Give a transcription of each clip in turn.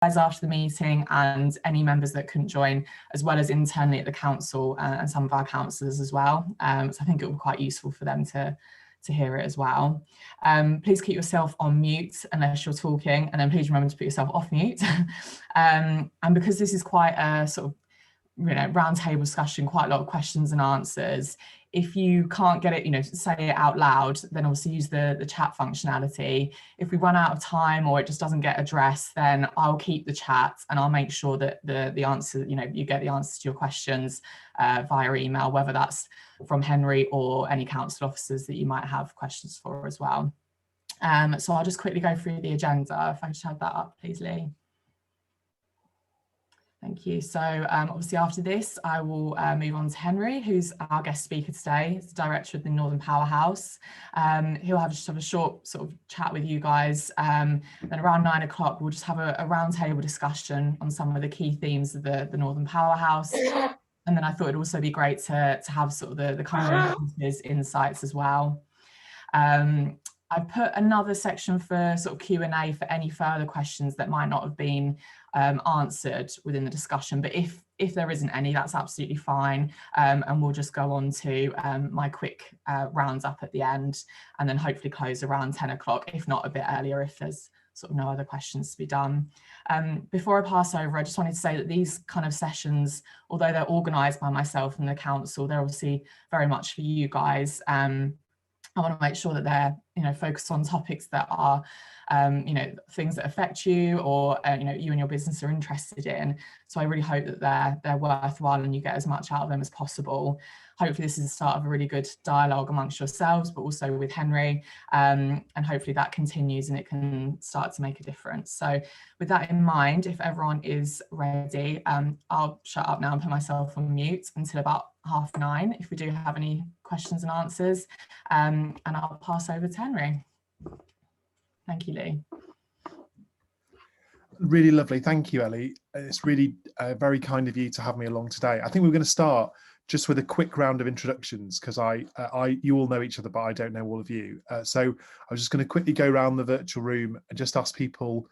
after the meeting and any members that couldn't join, as well as internally at the council and some of our councillors as well. So I think it will be quite useful for them to hear it as well. Please keep yourself on mute unless you're talking, and then please remember to put yourself off mute. And because this is quite a sort of round table discussion, quite a lot of questions and answers, if you can't get it, say it out loud, then obviously use the chat functionality. If we run out of time or it just doesn't get addressed, then I'll keep the chat and I'll make sure that the answer, you get the answers to your questions via email, whether that's from Henri or any council officers that you might have questions for as well. So I'll just quickly go through the agenda. If I just have that up, please, Lee. Thank you. So obviously after this, I will move on to Henri, who's our guest speaker today. He's the director of the Northern Powerhouse. He'll just have a short sort of chat with you guys. Then around 9 o'clock, we'll just have a roundtable discussion on some of the key themes of the Northern Powerhouse. And then I thought it'd also be great to have sort of the current business insights as well. I've put another section for sort of Q&A for any further questions that might not have been answered within the discussion, but if there isn't any, that's absolutely fine, and we'll just go on to my quick rounds up at the end, and then hopefully close around 10 o'clock, if not a bit earlier, if there's sort of no other questions to be done. Before I pass over, I just wanted to say that these kind of sessions, although they're organised by myself and the council, they're obviously very much for you guys. I want to make sure that they're, focused on topics that are, things that affect you or, you and your business are interested in. So I really hope that they're worthwhile and you get as much out of them as possible. Hopefully this is the start of a really good dialogue amongst yourselves, but also with Henri, and hopefully that continues and it can start to make a difference. So with that in mind, if everyone is ready, I'll shut up now and put myself on mute until about 9:30 if we do have any questions and answers, and I'll pass over to Henri. Thank you, Lee. Really lovely. Thank you, Ellie. It's really very kind of you to have me along today. I think we're going to start just with a quick round of introductions because you all know each other, but I don't know all of you. So I was just going to quickly go around the virtual room and just ask people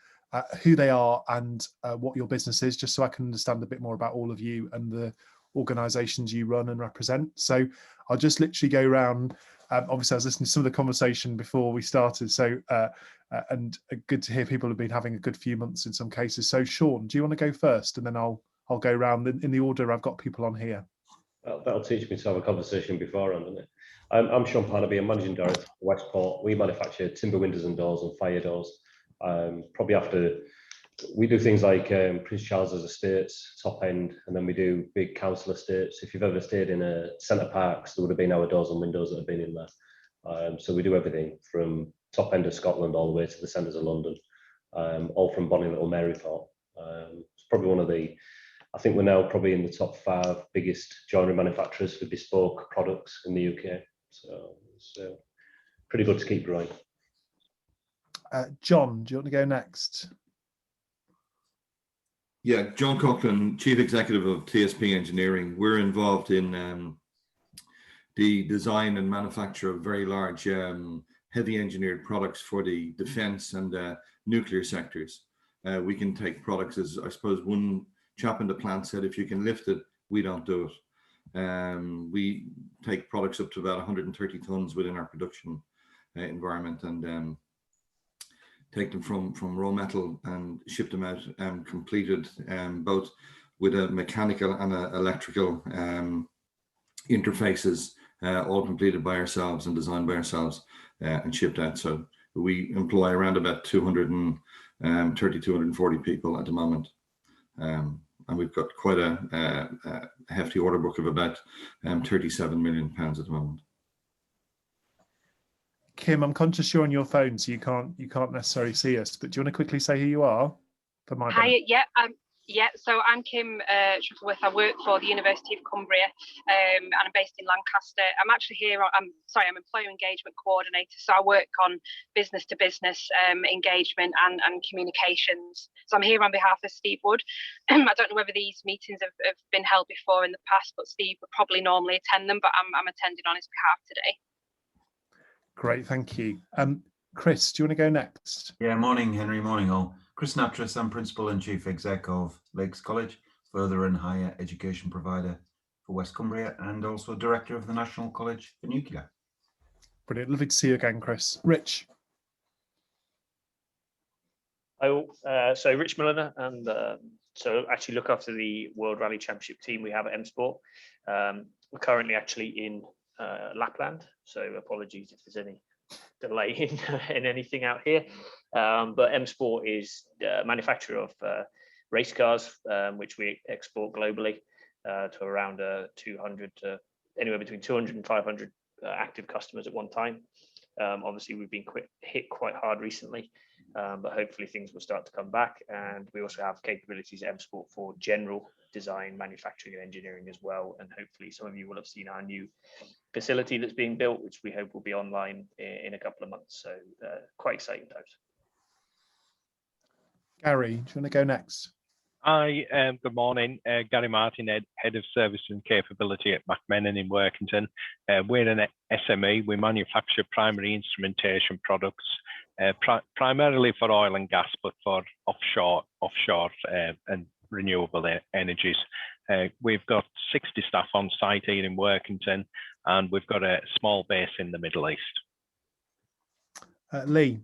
who they are and what your business is, just so I can understand a bit more about all of you and the organisations you run and represent. So I'll just literally go around. Obviously, I was listening to some of the conversation before we started, so and good to hear people have been having a good few months in some cases. So Sean, do you want to go first, and then I'll go around in the order I've got people on here. That'll teach me to have a conversation beforehand, doesn't it? I'm Sean Parnaby, I'm managing director of Westport. We manufacture timber windows and doors and fire doors. Probably after we do things like Prince Charles's estates, top end, and then we do big council estates. If you've ever stayed in a Centre Parks, there would have been our doors and windows that have been in there. So we do everything from top end of Scotland all the way to the centres of London, all from Bonnie Little Marythorpe. It's probably one of the, I think we're now probably in the top 5 biggest joinery manufacturers for bespoke products in the UK. So it's pretty good to keep growing. John, do you want to go next? Yeah, John Coughlan, Chief Executive of TSP Engineering. We're involved in the design and manufacture of very large heavy engineered products for the defence and nuclear sectors. We can take products, as I suppose one chap in the plant said, if you can lift it, we don't do it. We take products up to about 130 tons within our production environment and take them from raw metal and ship them out completed, both with a mechanical and electrical interfaces, all completed by ourselves and designed by ourselves and shipped out. So we employ around about 230, 240 people at the moment. And we've got quite a hefty order book of about £37 million at the moment. Kim, I'm conscious you're on your phone, so you can't necessarily see us, but do you want to quickly say who you are? For my Hi, so I'm Kim Shuttleworth. I work for the University of Cumbria, and I'm based in Lancaster. I'm actually here, I'm Employer Engagement Coordinator, so I work on business-to-business engagement and communications. So I'm here on behalf of Steve Wood. I don't know whether these meetings have been held before in the past, but Steve would probably normally attend them, but I'm attending on his behalf today. Great, thank you. Chris, do you want to go next? Yeah, morning, Henri, morning all. Chris Natras, I'm Principal and Chief Exec of Lakes College, further and higher education provider for West Cumbria, and also Director of the National College for Nuclear. Brilliant. Lovely to see you again, Chris. Rich. So Rich Milliner, and so actually look after the World Rally Championship team we have at M Sport. We're currently actually in Lapland, so apologies if there's any delay in anything out here. But M Sport is a manufacturer of race cars, which we export globally to around 200 to anywhere between 200 and 500 active customers at one time. Obviously, we've been hit quite hard recently, but hopefully things will start to come back. And we also have capabilities at M Sport for general design, manufacturing and engineering as well. And hopefully some of you will have seen our new facility that's being built, which we hope will be online in a couple of months. So quite exciting times. Gary, do you want to go next? Hi, good morning. Gary Martin, Head of Service and Capability at McMennan in Workington. We're an SME. We manufacture primary instrumentation products, primarily for oil and gas, but for offshore and renewable energies. We've got 60 staff on site here in Workington, and we've got a small base in the Middle East. Lee.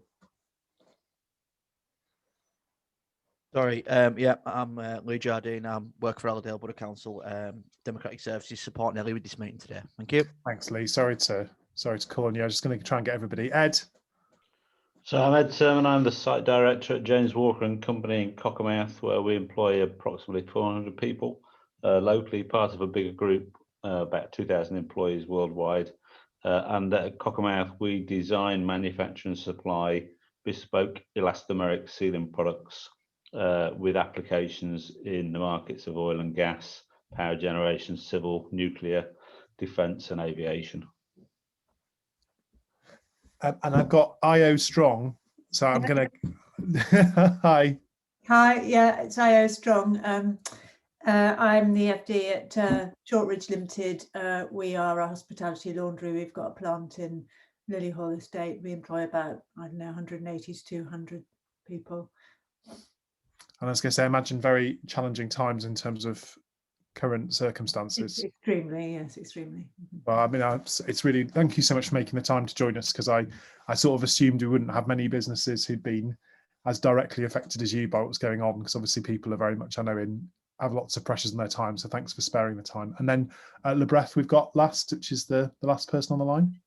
Sorry, yeah, I'm Lee Jardine. I work for Allerdale Borough Council, Democratic Services, supporting Ellie with this meeting today. Thank you. Thanks, Lee. Sorry to call on you. I'm just going to try and get everybody. Ed. So I'm ed.surman. I'm the site director at James Walker and Company in Cockermouth, where we employ approximately 400 people locally, part of a bigger group, about 2,000 employees worldwide. And at Cockermouth, we design, manufacture and supply bespoke elastomeric sealing products with applications in the markets of oil and gas, power generation, civil, nuclear, defence and aviation. And I've got IO Strong, so I'm going to... Hi. Hi, yeah, it's IO Strong. I'm the FD at Shortridge Limited. We are a hospitality laundry. We've got a plant in Lily Hall Estate. We employ about, I don't know, 180 to 200 people. And I was going to say, imagine very challenging times in terms of current circumstances. Extremely, yes, extremely. Well, I mean, it's really, thank you so much for making the time to join us, because I sort of assumed we wouldn't have many businesses who'd been as directly affected as you by what was going on, because obviously people are very much, I know, have lots of pressures in their time. So thanks for sparing the time. And then Lebreth, we've got last, which is the last person on the line.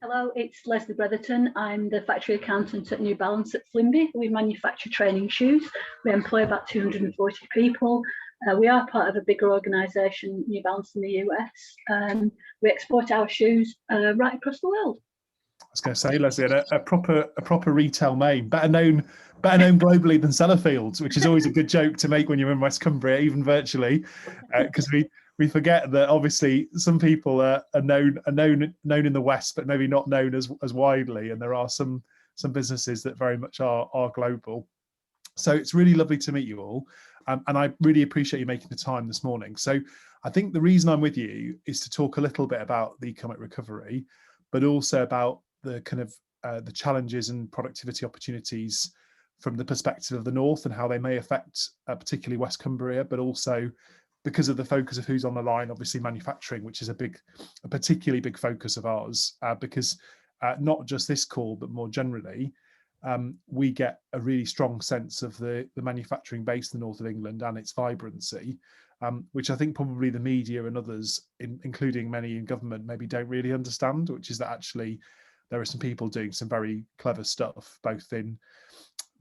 Hello, it's Leslie Bretherton. I'm the factory accountant at New Balance at Flimby. We manufacture training shoes. We employ about 240 people. We are part of a bigger organisation, New Balance in the US. We export our shoes right across the world. I was going to say, Leslie, a proper retail name, better known globally than Sellafields, which is always a good joke to make when you're in West Cumbria, even virtually, because we forget that obviously some people are known in the West, but maybe not known as widely, and there are some businesses that very much are global. So it's really lovely to meet you all, and I really appreciate you making the time this morning. So I think the reason I'm with you is to talk a little bit about the economic recovery, but also about the kind of the challenges and productivity opportunities from the perspective of the North and how they may affect particularly West Cumbria, but also because of the focus of who's on the line, obviously manufacturing, which is a particularly big focus of ours, because not just this call, but more generally, we get a really strong sense of the manufacturing base in the north of England and its vibrancy, which I think probably the media and others, including many in government, maybe don't really understand, which is that actually there are some people doing some very clever stuff, both in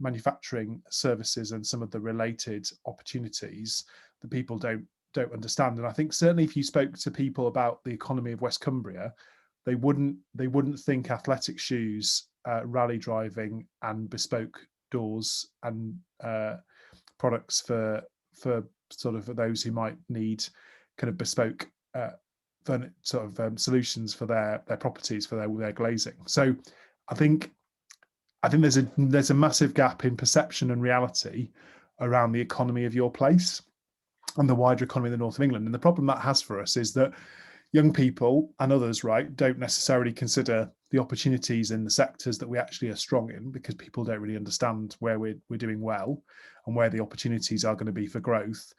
manufacturing services and some of the related opportunities that people don't understand. And I think certainly if you spoke to people about the economy of West Cumbria, they wouldn't think athletic shoes, rally driving and bespoke doors and products for sort of those who might need kind of bespoke solutions for their properties, for their glazing. So I think there's a massive gap in perception and reality around the economy of your place and the wider economy of the north of England. And the problem that has for us is that young people and others, right, don't necessarily consider the opportunities in the sectors that we actually are strong in, because people don't really understand where we're doing well and where the opportunities are going to be for growth.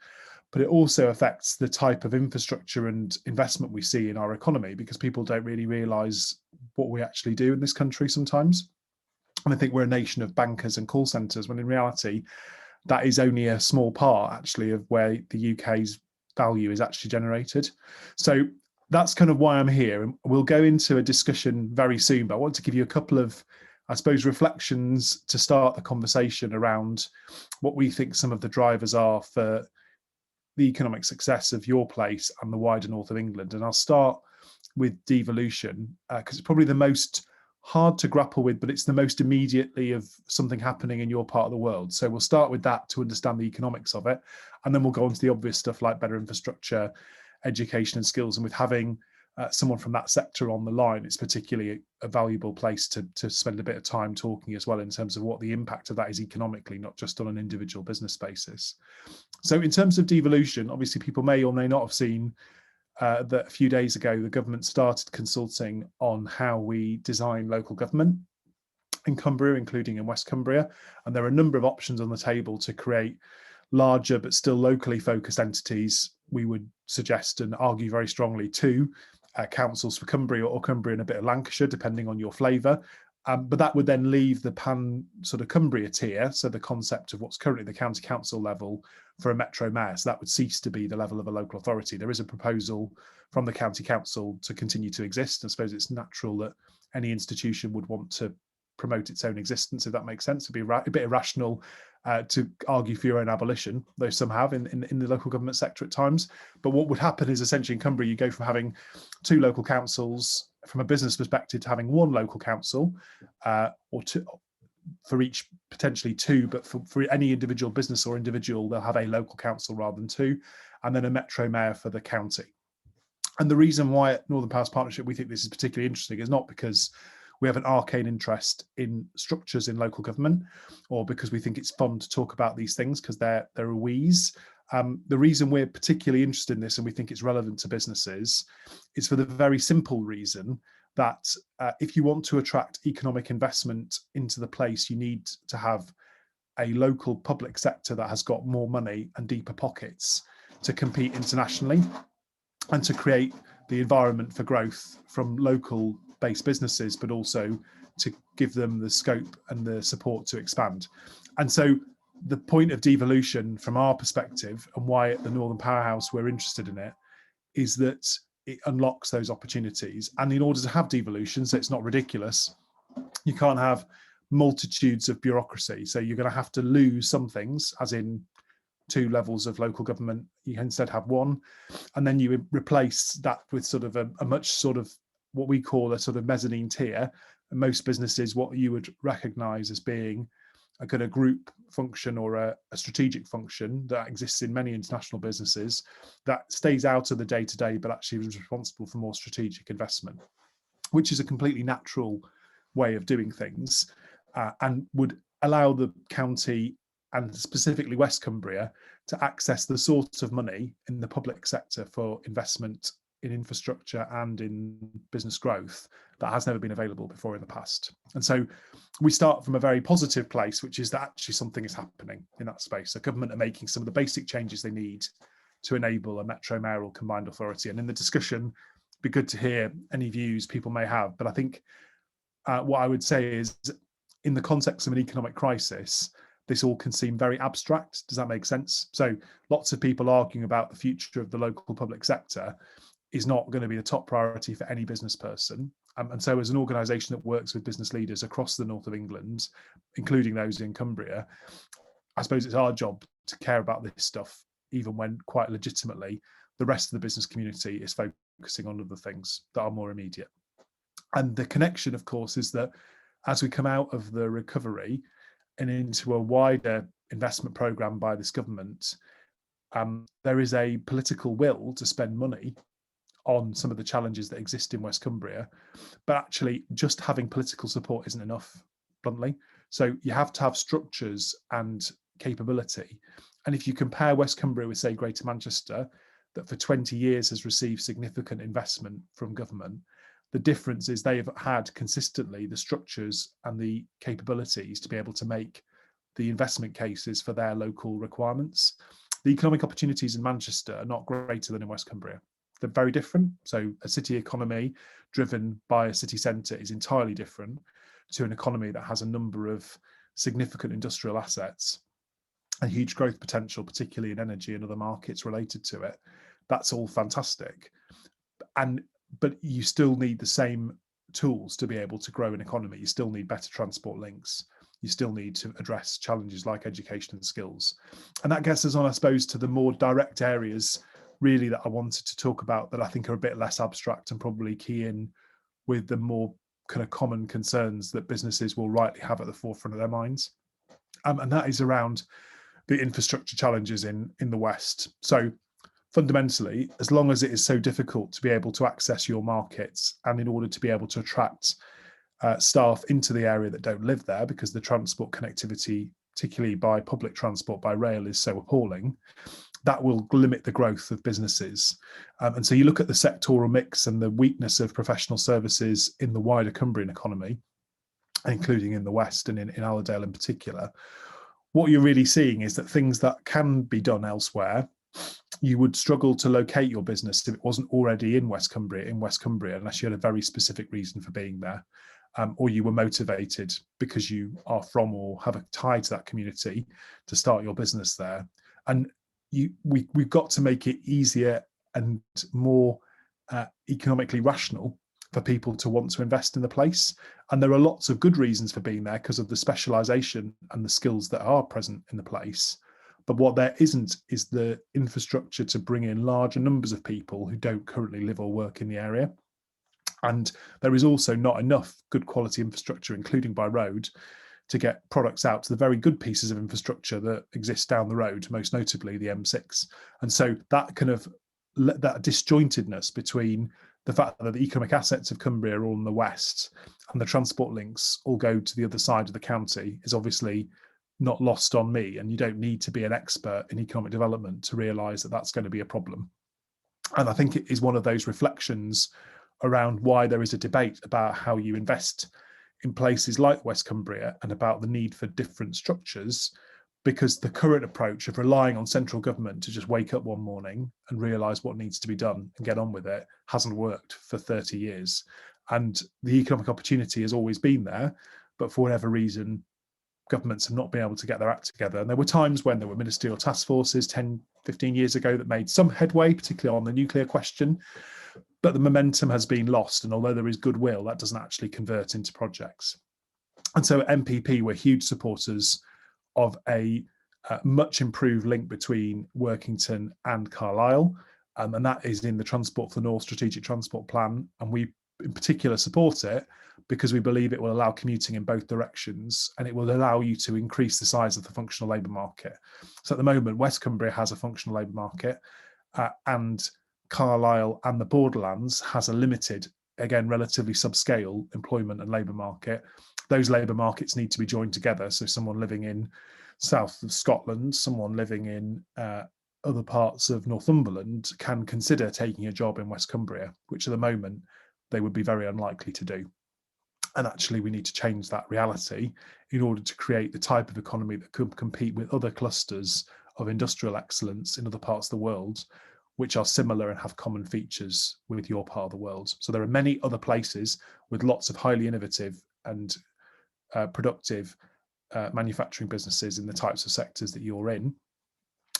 But it also affects the type of infrastructure and investment we see in our economy, because people don't really realise what we actually do in this country sometimes. And I think we're a nation of bankers and call centres, when in reality, that is only a small part actually of where the UK's value is actually generated. So that's kind of why I'm here. And we'll go into a discussion very soon, but I want to give you a couple of, I suppose, reflections to start the conversation around what we think some of the drivers are for the economic success of your place and the wider north of England. And I'll start with devolution, because it's probably the most hard to grapple with, but it's the most immediately of something happening in your part of the world. So we'll start with that to understand the economics of it, and then we'll go on to the obvious stuff like better infrastructure, education and skills. And with having someone from that sector on the line, it's particularly a valuable place to spend a bit of time talking as well, in terms of what the impact of that is economically, not just on an individual business basis. So in terms of devolution, obviously people may or may not have seen that a few days ago the government started consulting on how we design local government in Cumbria, including in West Cumbria. And there are a number of options on the table to create larger but still locally focused entities. We would suggest and argue very strongly two councils for Cumbria, or Cumbria and a bit of Lancashire, depending on your flavour. But that would then leave the pan sort of Cumbria tier, so the concept of what's currently the county council level, for a metro mayor. So that would cease to be the level of a local authority. There is a proposal from the county council to continue to exist. I suppose it's natural that any institution would want to promote its own existence, if that makes sense. It'd be a bit irrational to argue for your own abolition, though some have in the local government sector at times. But what would happen is essentially in Cumbria, you go from having two local councils from a business perspective to having one local council, or two, for each potentially two, but for any individual business or individual, they'll have a local council rather than two, and then a metro mayor for the county. And the reason why at Northern Powers Partnership we think this is particularly interesting is not because we have an arcane interest in structures in local government, or because we think it's fun to talk about these things because they're a wheeze. The reason we're particularly interested in this and we think it's relevant to businesses is for the very simple reason that if you want to attract economic investment into the place, you need to have a local public sector that has got more money and deeper pockets to compete internationally and to create the environment for growth from local based businesses, but also to give them the scope and the support to expand. And so the point of devolution from our perspective, and why at the Northern Powerhouse we're interested in it, is that it unlocks those opportunities. And in order to have devolution, so it's not ridiculous, you can't have multitudes of bureaucracy. So you're going to have to lose some things, as in two levels of local government. You can instead have one, and then you replace that with sort of a much sort of what we call a sort of mezzanine tier. And most businesses, what you would recognise as being a kind of group function or a strategic function that exists in many international businesses, that stays out of the day-to-day, but actually is responsible for more strategic investment, which is a completely natural way of doing things, and would allow the county, and specifically West Cumbria, to access the sorts of money in the public sector for investment in infrastructure and in business growth that has never been available before in the past. And so we start from a very positive place, which is that actually something is happening in that space. So government are making some of the basic changes they need to enable a metro mayoral combined authority. And in the discussion, it'd be good to hear any views people may have. But I think what I would say is, in the context of an economic crisis, this all can seem very abstract. Does that make sense? So lots of people arguing about the future of the local public sector is not going to be the top priority for any business person. And so as an organisation that works with business leaders across the north of England, including those in Cumbria, I suppose it's our job to care about this stuff, even when quite legitimately the rest of the business community is focusing on other things that are more immediate. And the connection, of course, is that as we come out of the recovery and into a wider investment programme by this government, there is a political will to spend money on some of the challenges that exist in West Cumbria, but actually just having political support isn't enough, bluntly. So you have to have structures and capability. And if you compare West Cumbria with, say, Greater Manchester, that for 20 years has received significant investment from government, The difference is they have had consistently the structures and the capabilities to be able to make the investment cases for their local requirements. The economic opportunities in Manchester are not greater than in West Cumbria. They're very different. So a city economy driven by a city centre is entirely different to an economy that has a number of significant industrial assets and huge growth potential, particularly in energy and other markets related to it. That's all fantastic. But you still need the same tools to be able to grow an economy. You still need better transport links. You still need to address challenges like education and skills. And that gets us on, I suppose, to the more direct areas really that I wanted to talk about that I think are a bit less abstract and probably key in with the more kind of common concerns that businesses will rightly have at the forefront of their minds. And that is around the infrastructure challenges in the West. So fundamentally, as long as it is so difficult to be able to access your markets, and in order to be able to attract staff into the area that don't live there, because the transport connectivity, particularly by public transport, by rail, is so appalling, that will limit the growth of businesses. And so you look at the sectoral mix and the weakness of professional services in the wider Cumbrian economy, including in the West and in Allerdale in particular, what you're really seeing is that things that can be done elsewhere, you would struggle to locate your business if it wasn't already in West Cumbria, unless you had a very specific reason for being there, or you were motivated because you are from or have a tie to that community to start your business there. And we've got to make it easier and more economically rational for people to want to invest in the place. And there are lots of good reasons for being there because of the specialisation and the skills that are present in the place. But what there isn't is the infrastructure to bring in larger numbers of people who don't currently live or work in the area. And there is also not enough good quality infrastructure, including by road, to get products out to the very good pieces of infrastructure that exist down the road, most notably the M6. And so that kind of that disjointedness between the fact that the economic assets of Cumbria are all in the west and the transport links all go to the other side of the county is obviously not lost on me. And you don't need to be an expert in economic development to realise that that's going to be a problem. And I think it is one of those reflections around why there is a debate about how you invest in places like West Cumbria and about the need for different structures, because the current approach of relying on central government to just wake up one morning and realise what needs to be done and get on with it hasn't worked for 30 years. And the economic opportunity has always been there, but for whatever reason, governments have not been able to get their act together. And there were times when there were ministerial task forces 10, 15 years ago that made some headway, particularly on the nuclear question, but the momentum has been lost. And although there is goodwill, that doesn't actually convert into projects. And so MPP were huge supporters of a much improved link between Workington and Carlisle. And that is in the Transport for the North Strategic Transport Plan. And we in particular support it because we believe it will allow commuting in both directions, and it will allow you to increase the size of the functional labour market. So at the moment, West Cumbria has a functional labour market, and Carlisle and the Borderlands has a limited, again, relatively subscale employment and labour market. Those labour markets need to be joined together. So someone living in south of Scotland, someone living in other parts of Northumberland can consider taking a job in West Cumbria, which at the moment they would be very unlikely to do. And actually, we need to change that reality in order to create the type of economy that could compete with other clusters of industrial excellence in other parts of the world, which are similar and have common features with your part of the world. So there are many other places with lots of highly innovative and productive manufacturing businesses in the types of sectors that you're in.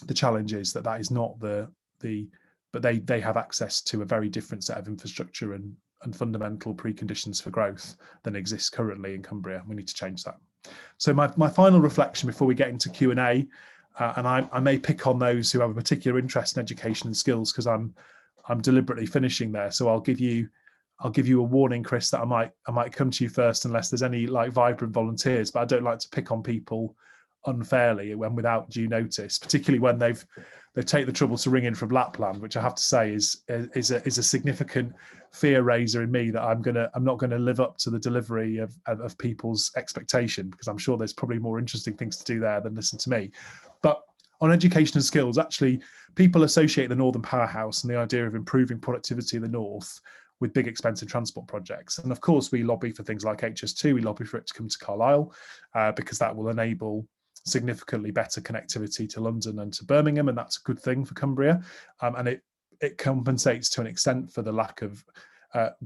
The challenge is that is not but they have access to a very different set of infrastructure and fundamental preconditions for growth than exists currently in Cumbria. We need to change that. So my final reflection before we get into Q&A, and I may pick on those who have a particular interest in education and skills because I'm deliberately finishing there. So I'll give you a warning, Chris, that I might come to you first unless there's any like vibrant volunteers. But I don't like to pick on people unfairly when without due notice, particularly when they take the trouble to ring in from Lapland, which I have to say is a significant fear raiser in me that I'm not gonna live up to the delivery of people's expectation, because I'm sure there's probably more interesting things to do there than listen to me. But on education and skills, actually, people associate the Northern Powerhouse and the idea of improving productivity in the North with big expensive transport projects. And of course, we lobby for things like HS2, we lobby for it to come to Carlisle, because that will enable significantly better connectivity to London and to Birmingham, and that's a good thing for Cumbria. And it compensates to an extent for the lack of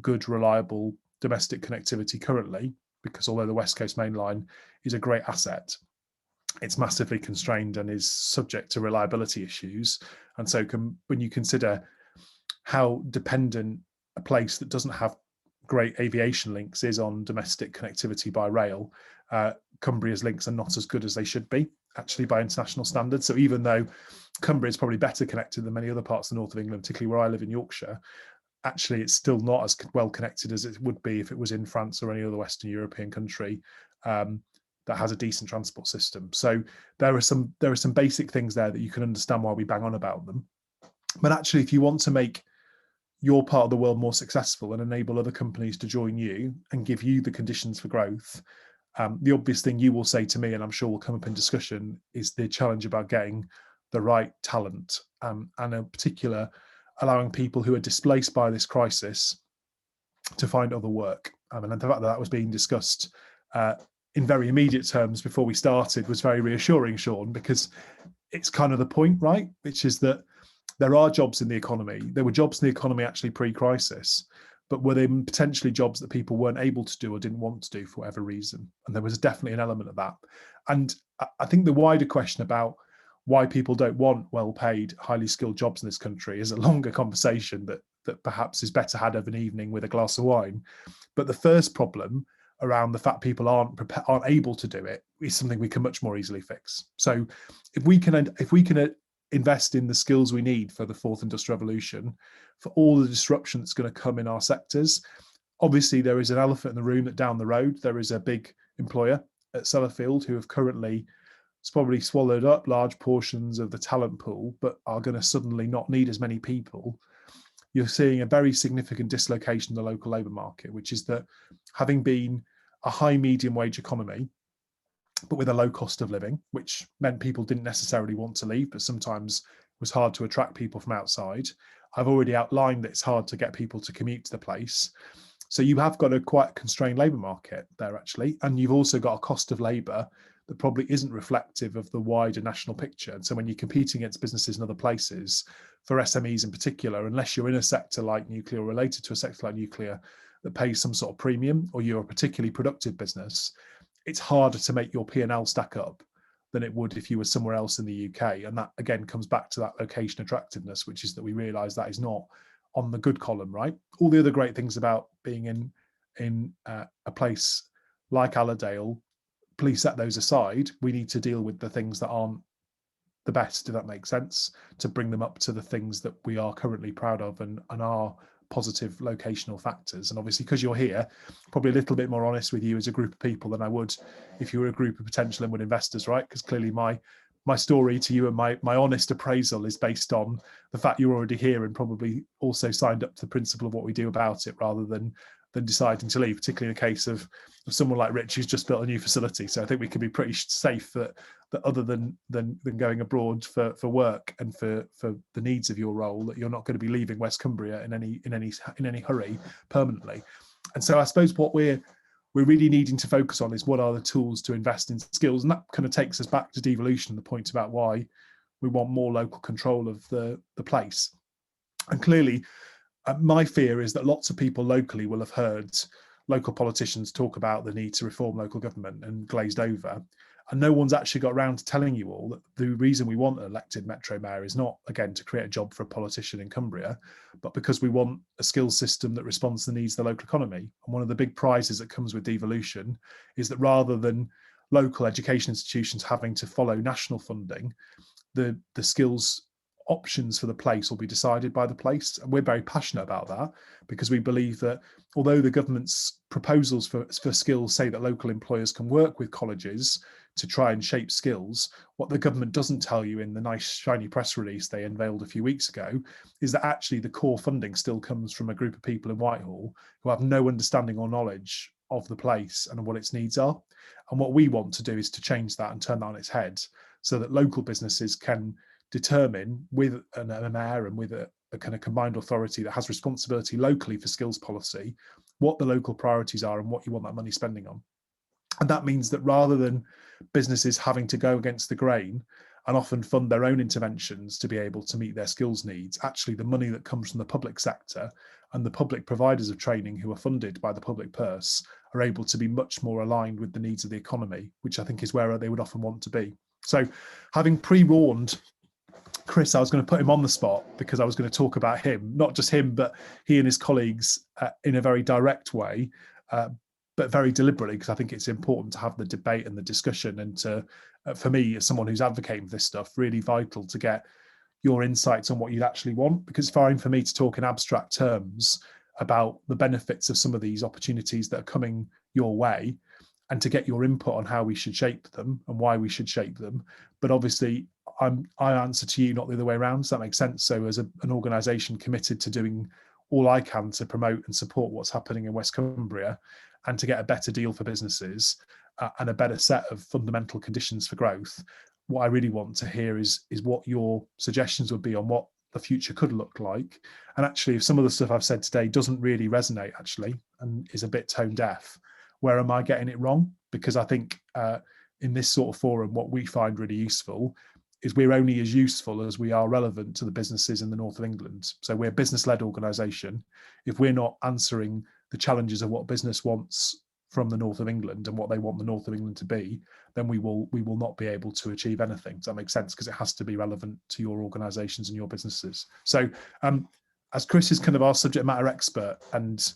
good, reliable domestic connectivity currently, because although the West Coast Main Line is a great asset, it's massively constrained and is subject to reliability issues. And so when you consider how dependent a place that doesn't have great aviation links is on domestic connectivity by rail, Cumbria's links are not as good as they should be, actually, by international standards. So even though Cumbria is probably better connected than many other parts of the north of England, particularly where I live in Yorkshire, actually it's still not as well connected as it would be if it was in France or any other Western European country that has a decent transport system. So there are some basic things there that you can understand why we bang on about them. But actually, if you want to make your part of the world more successful and enable other companies to join you and give you the conditions for growth, the obvious thing you will say to me, and I'm sure will come up in discussion, is the challenge about getting the right talent, and in particular, allowing people who are displaced by this crisis to find other work. And the fact that that was being discussed in very immediate terms before we started was very reassuring, Sean, because it's kind of the point, right? Which is that there are jobs in the economy. There were jobs in the economy actually pre-crisis, but were they potentially jobs that people weren't able to do or didn't want to do for whatever reason? And there was definitely an element of that. And I think the wider question about why people don't want well-paid, highly skilled jobs in this country is a longer conversation that perhaps is better had of an evening with a glass of wine. But the first problem around the fact people aren't able to do it is something we can much more easily fix. So if we can invest in the skills we need for the fourth industrial revolution, for all the disruption that's going to come in our sectors, obviously there is an elephant in the room that down the road there is a big employer at Sellafield who have currently probably swallowed up large portions of the talent pool, but are going to suddenly not need as many people. You're seeing a very significant dislocation in the local labour market, which is that having been a high medium wage economy, but with a low cost of living, which meant people didn't necessarily want to leave, but sometimes it was hard to attract people from outside. I've already outlined that it's hard to get people to commute to the place. So you have got a quite constrained labour market there, actually. And you've also got a cost of labour that probably isn't reflective of the wider national picture. And so when you're competing against businesses in other places, for SMEs in particular, unless you're in a sector like nuclear or related to a sector like nuclear that pays some sort of premium, or you're a particularly productive business, it's harder to make your P&L stack up than it would if you were somewhere else in the UK. And that again comes back to that location attractiveness, which is that we realise that is not on the good column, right? All the other great things about being in a place like Allerdale, please set those aside. We need to deal with the things that aren't the best, if that makes sense, to bring them up to the things that we are currently proud of and are positive locational factors. And obviously, because you're here, probably a little bit more honest with you as a group of people than I would if you were a group of potential inward investors, right? Because clearly my story to you and my honest appraisal is based on the fact you're already here and probably also signed up to the principle of what we do about it, rather than deciding to leave, particularly in the case of someone like Rich who's just built a new facility. So I think we can be pretty safe that other than going abroad for work and for the needs of your role, that you're not going to be leaving West Cumbria in any hurry permanently. And so I suppose what we're really needing to focus on is what are the tools to invest in skills. And that kind of takes us back to devolution, the point about why we want more local control of the place. And clearly, my fear is that lots of people locally will have heard local politicians talk about the need to reform local government and glazed over. And no one's actually got around to telling you all that the reason we want an elected Metro Mayor is not, again, to create a job for a politician in Cumbria, but because we want a skills system that responds to the needs of the local economy. And one of the big prizes that comes with devolution is that rather than local education institutions having to follow national funding, the skills options for the place will be decided by the place. And we're very passionate about that, because we believe that although the government's proposals for skills say that local employers can work with colleges to try and shape skills, what the government doesn't tell you in the nice shiny press release they unveiled a few weeks ago is that actually the core funding still comes from a group of people in Whitehall who have no understanding or knowledge of the place and what its needs are. And what we want to do is to change that and turn that on its head, so that local businesses can determine with a mayor and with a kind of combined authority that has responsibility locally for skills policy, what the local priorities are and what you want that money spending on. And that means that rather than businesses having to go against the grain and often fund their own interventions to be able to meet their skills needs, actually the money that comes from the public sector and the public providers of training who are funded by the public purse are able to be much more aligned with the needs of the economy, which I think is where they would often want to be. So having pre-warned Chris, I was going to put him on the spot because I was going to talk about him, not just him, but he and his colleagues in a very direct way, but very deliberately, because I think it's important to have the debate and the discussion. And to, for me, as someone who's advocating for this stuff, really vital to get your insights on what you'd actually want, because it's fine for me to talk in abstract terms about the benefits of some of these opportunities that are coming your way, and to get your input on how we should shape them and why we should shape them. But obviously, I answer to you, not the other way around. Does that make sense? So as an organisation committed to doing all I can to promote and support what's happening in West Cumbria and to get a better deal for businesses and a better set of fundamental conditions for growth, what I really want to hear is what your suggestions would be on what the future could look like. And actually, if some of the stuff I've said today doesn't really resonate actually and is a bit tone deaf, where am I getting it wrong? Because I think in this sort of forum, what we find really useful is we're only as useful as we are relevant to the businesses in the north of England. So we're a business-led organisation. If we're not answering the challenges of what business wants from the north of England and what they want the north of England to be, then we will not be able to achieve anything. Does that make sense? Because it has to be relevant to your organisations and your businesses. So as Chris is kind of our subject matter expert, and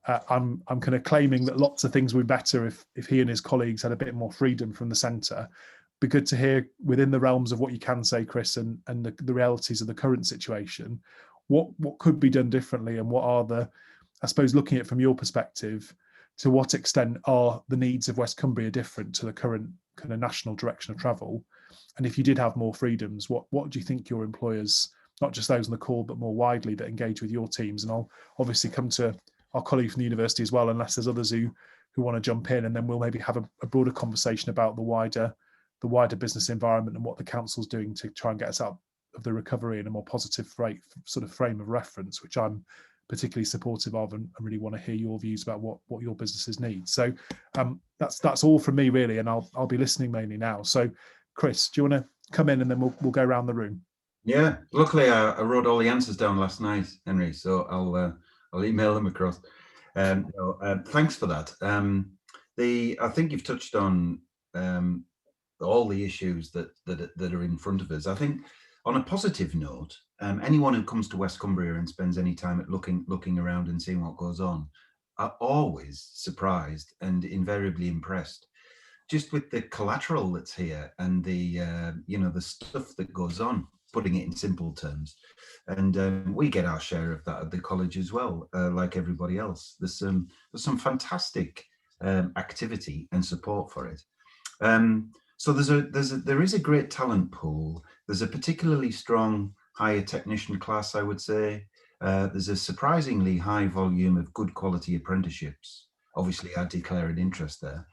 I'm kind of claiming that lots of things would be better if he and his colleagues had a bit more freedom from the centre. Be good to hear within the realms of what you can say, Chris, and the realities of the current situation, what could be done differently, and what are the, I suppose, looking at it from your perspective, to what extent are the needs of West Cumbria different to the current kind of national direction of travel? And if you did have more freedoms, what do you think your employers, not just those on the call, but more widely that engage with your teams? And I'll obviously come to our colleague from the university as well, unless there's others who want to jump in, and then we'll maybe have a broader conversation about the wider business environment and what the council's doing to try and get us out of the recovery in a more positive sort of frame of reference, which I'm particularly supportive of, and I really want to hear your views about what your businesses need. So that's all from me really, and I'll be listening mainly now. So Chris, do you want to come in and then we'll go around the room? Yeah, luckily I wrote all the answers down last night, Henry, so I'll email them across. Thanks for that. I think you've touched on all the issues that are in front of us. I think on a positive note, anyone who comes to West Cumbria and spends any time at looking around and seeing what goes on are always surprised and invariably impressed just with the collateral that's here and the the stuff that goes on, putting it in simple terms. And we get our share of that at the college as well, like everybody else. There's some fantastic activity and support for it. So there is a great talent pool. There's a particularly strong higher technician class, I would say. There's a surprisingly high volume of good quality apprenticeships. Obviously, I declare an interest there,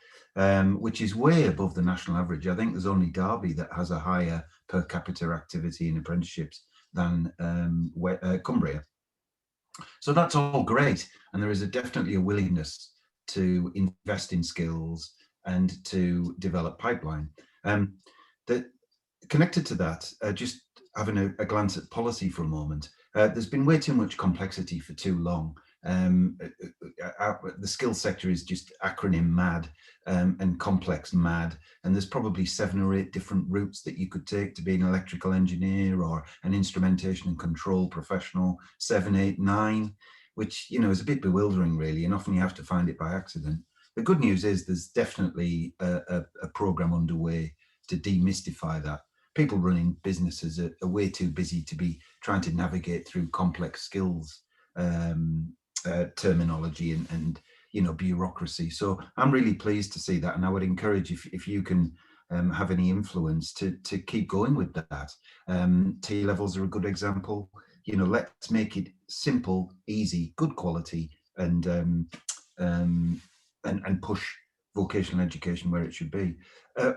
which is way above the national average. I think there's only Derby that has a higher per capita activity in apprenticeships than Cumbria. So that's all great. And there is definitely a willingness to invest in skills and to develop pipeline. Connected to that, just having a glance at policy for a moment, there's been way too much complexity for too long. The skills sector is just acronym mad and complex mad, and there's probably 7 or 8 different routes that you could take to be an electrical engineer or an instrumentation and control professional, 7, 8, 9, which is a bit bewildering really, and often you have to find it by accident. The good news is there's definitely a program underway to demystify that. People running businesses are way too busy to be trying to navigate through complex skills terminology and bureaucracy. So I'm really pleased to see that, and I would encourage if you can have any influence to keep going with that. T levels are a good example. Let's make it simple, easy, good quality, and push vocational education where it should be.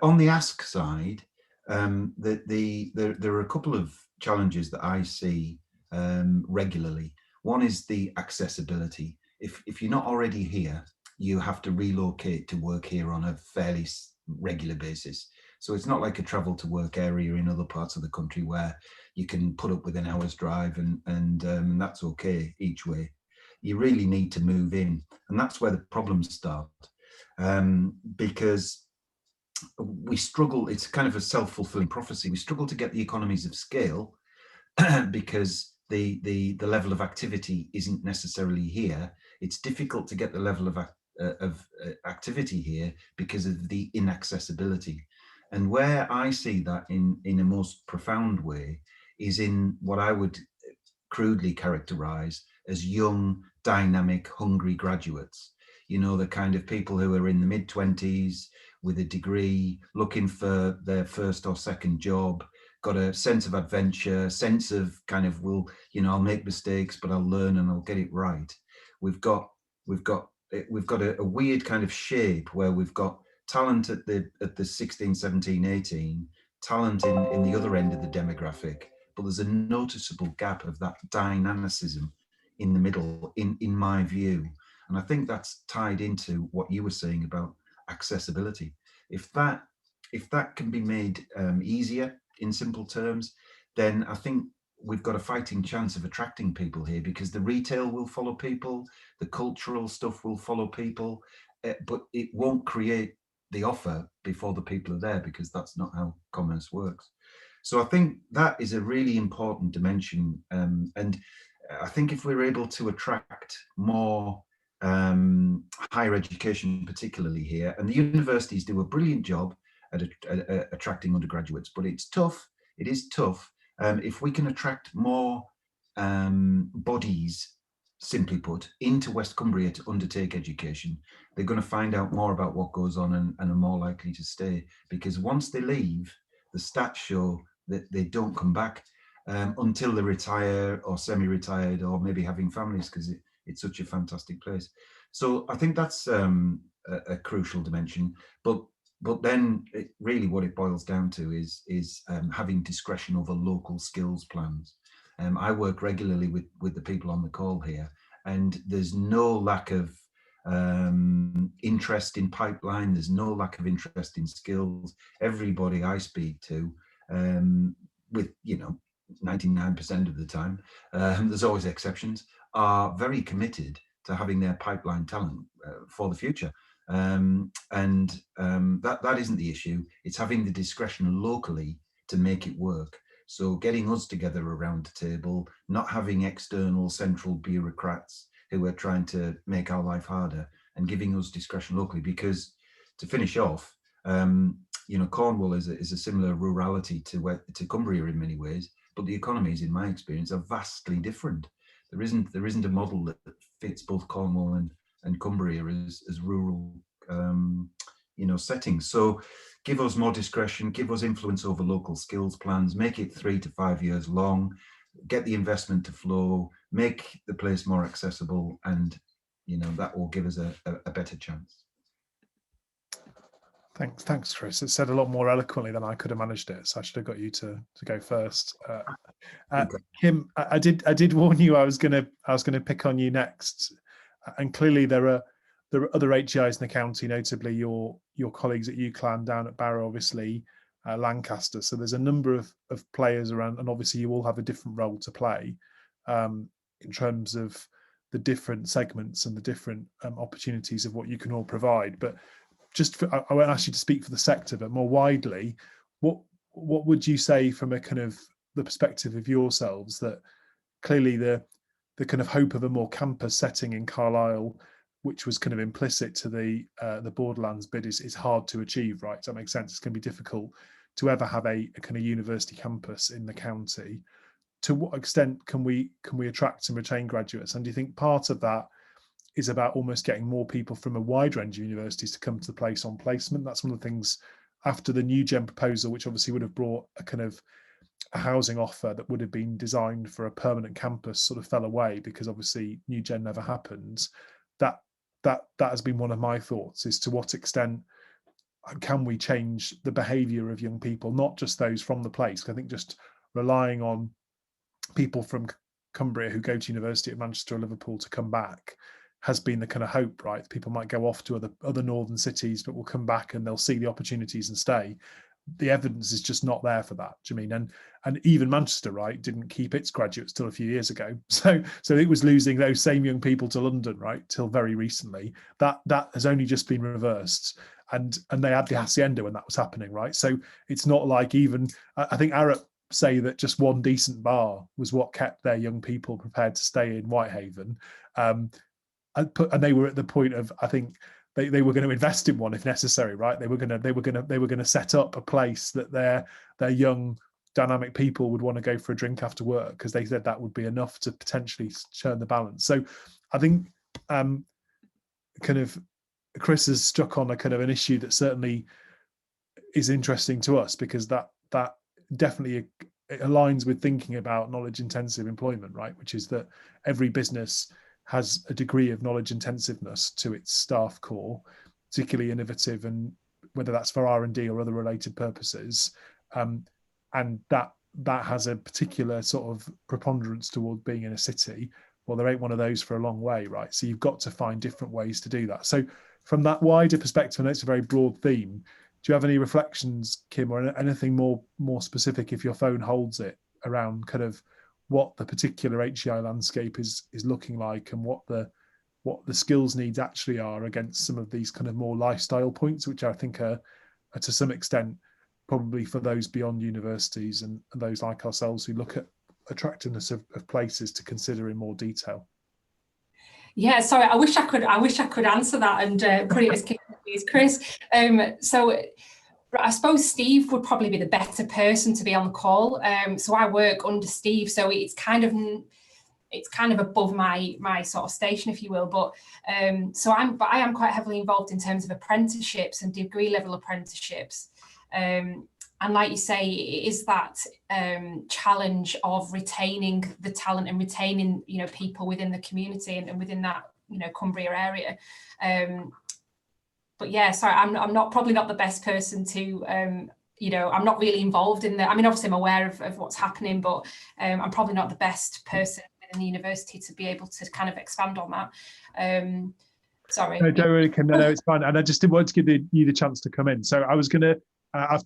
On the ask side, there are a couple of challenges that I see regularly. One is the accessibility. If you're not already here, you have to relocate to work here on a fairly regular basis. So it's not like a travel to work area in other parts of the country where you can put up with an hour's drive and that's okay each way. You really need to move in, and that's where the problems start, because we struggle. It's kind of a self-fulfilling prophecy. We struggle to get the economies of scale because the level of activity isn't necessarily here. It's difficult to get the level of activity here because of the inaccessibility. And where I see that in a most profound way is in what I would crudely characterize as young, dynamic, hungry graduates. You know, the kind of people who are in the mid-20s with a degree, looking for their first or second job, got a sense of adventure, sense of kind of, well, you know, I'll make mistakes, but I'll learn and I'll get it right. We've got a weird kind of shape where we've got talent at the 16, 17, 18, talent in the other end of the demographic, but there's a noticeable gap of that dynamicism in the middle, in my view. And I think that's tied into what you were saying about accessibility. If that can be made easier in simple terms, then I think we've got a fighting chance of attracting people here, because the retail will follow people, the cultural stuff will follow people, but it won't create the offer before the people are there, because that's not how commerce works. So I think that is a really important dimension. And I think if we're able to attract more higher education, particularly here, and the universities do a brilliant job at attracting undergraduates, but it's tough. It is tough. If we can attract more bodies, simply put, into West Cumbria to undertake education, they're going to find out more about what goes on and are more likely to stay. Because once they leave, the stats show that they don't come back until they retire or semi-retired or maybe having families, because it's such a fantastic place. So I think that's a crucial dimension. But then really what it boils down to is having discretion over local skills plans. I work regularly with the people on the call here, and there's no lack of interest in pipeline. There's no lack of interest in skills. Everybody I speak to, with 99% of the time, there's always exceptions, are very committed to having their pipeline talent for the future. That isn't the issue. It's having the discretion locally to make it work. So getting us together around the table, not having external central bureaucrats who are trying to make our life harder, and giving us discretion locally. Because to finish off, Cornwall is a similar rurality to Cumbria in many ways, but the economies, in my experience, are vastly different. There isn't a model that fits both Cornwall and Cumbria as rural settings. So give us more discretion, give us influence over local skills plans, make it 3 to 5 years long, get the investment to flow, make the place more accessible, and that will give us a better chance. Thanks, Chris. It said a lot more eloquently than I could have managed it, so I should have got you to go first. Kim, I did warn you I was gonna pick on you next, and clearly there are other HEIs in the county, notably your colleagues at UCLan down at Barrow, obviously Lancaster. So there's a number of players around, and obviously you all have a different role to play in terms of the different segments and the different opportunities of what you can all provide. But I won't ask you to speak for the sector, but more widely, what would you say from a kind of the perspective of yourselves, that clearly the kind of hope of a more campus setting in Carlisle, which was kind of implicit to the Borderlands bid, is hard to achieve, right? Does that make sense? It's going to be difficult to ever have a kind of university campus in the county. To what extent can we attract and retain graduates? And do you think part of that is about almost getting more people from a wide range of universities to come to the place on placement? That's one of the things after the new gen proposal, which obviously would have brought a kind of a housing offer that would have been designed for a permanent campus, sort of fell away because obviously new gen never happened. That has been one of my thoughts, is to what extent can we change the behaviour of young people, not just those from the place. I think just relying on people from Cumbria who go to university at Manchester or Liverpool to come back has been the kind of hope, right? People might go off to other northern cities, but will come back and they'll see the opportunities and stay. The evidence is just not there for that. Do you mean? And even Manchester, right, didn't keep its graduates till a few years ago. So it was losing those same young people to London, right, till very recently. That has only just been reversed. And they had the hacienda when that was happening, right? So it's not like even, I think Arup say that just one decent bar was what kept their young people prepared to stay in Whitehaven. And they were at the point of, I think, they were going to invest in one if necessary, right? They were going to set up a place that their young dynamic people would want to go for a drink after work, because they said that would be enough to potentially turn the balance. So I think kind of Chris has struck on a kind of an issue that certainly is interesting to us, because that definitely it aligns with thinking about knowledge intensive employment, right? Which is that every business has a degree of knowledge intensiveness to its staff core, particularly innovative, and whether that's for R&D or other related purposes, and that has a particular sort of preponderance toward being in a city. Well, there ain't one of those for a long way, right? So you've got to find different ways to do that. So from that wider perspective, I know it's a very broad theme, do you have any reflections, Kim, or anything more specific, if your phone holds it, around kind of what the particular HEI landscape is looking like, and what the skills needs actually are against some of these kind of more lifestyle points, which I think are to some extent probably for those beyond universities and those like ourselves who look at attractiveness of places to consider in more detail. Yeah, sorry, I wish I could answer that and put it as quickly as Chris. So I suppose Steve would probably be the better person to be on the call. So I work under Steve, so it's kind of above my sort of station, if you will. But I am quite heavily involved in terms of apprenticeships and degree level apprenticeships. And like you say, it is that challenge of retaining the talent and retaining, people within the community and within that, Cumbria area. But yeah, sorry, I'm probably not the best person to, I'm not really involved in I mean, obviously I'm aware of what's happening, but I'm probably not the best person in the university to be able to kind of expand on that. Sorry. No, don't worry, Kim. No, it's fine. And I just didn't want to give you the chance to come in. So I was going to, I've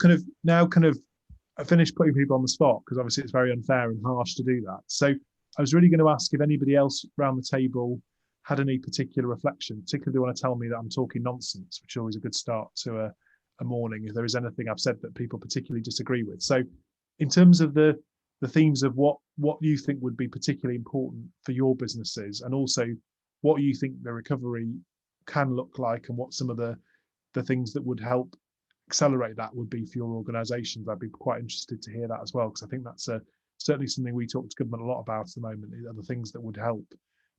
finished putting people on the spot, because obviously it's very unfair and harsh to do that. So I was really going to ask if anybody else around the table had any particular reflection, particularly if they want to tell me that I'm talking nonsense, which is always a good start to a morning, if there is anything I've said that people particularly disagree with. So in terms of the themes of what you think would be particularly important for your businesses, and also what you think the recovery can look like, and what some of the things that would help accelerate that would be for your organisations, I'd be quite interested to hear that as well, because I think that's certainly something we talk to government a lot about at the moment, are the things that would help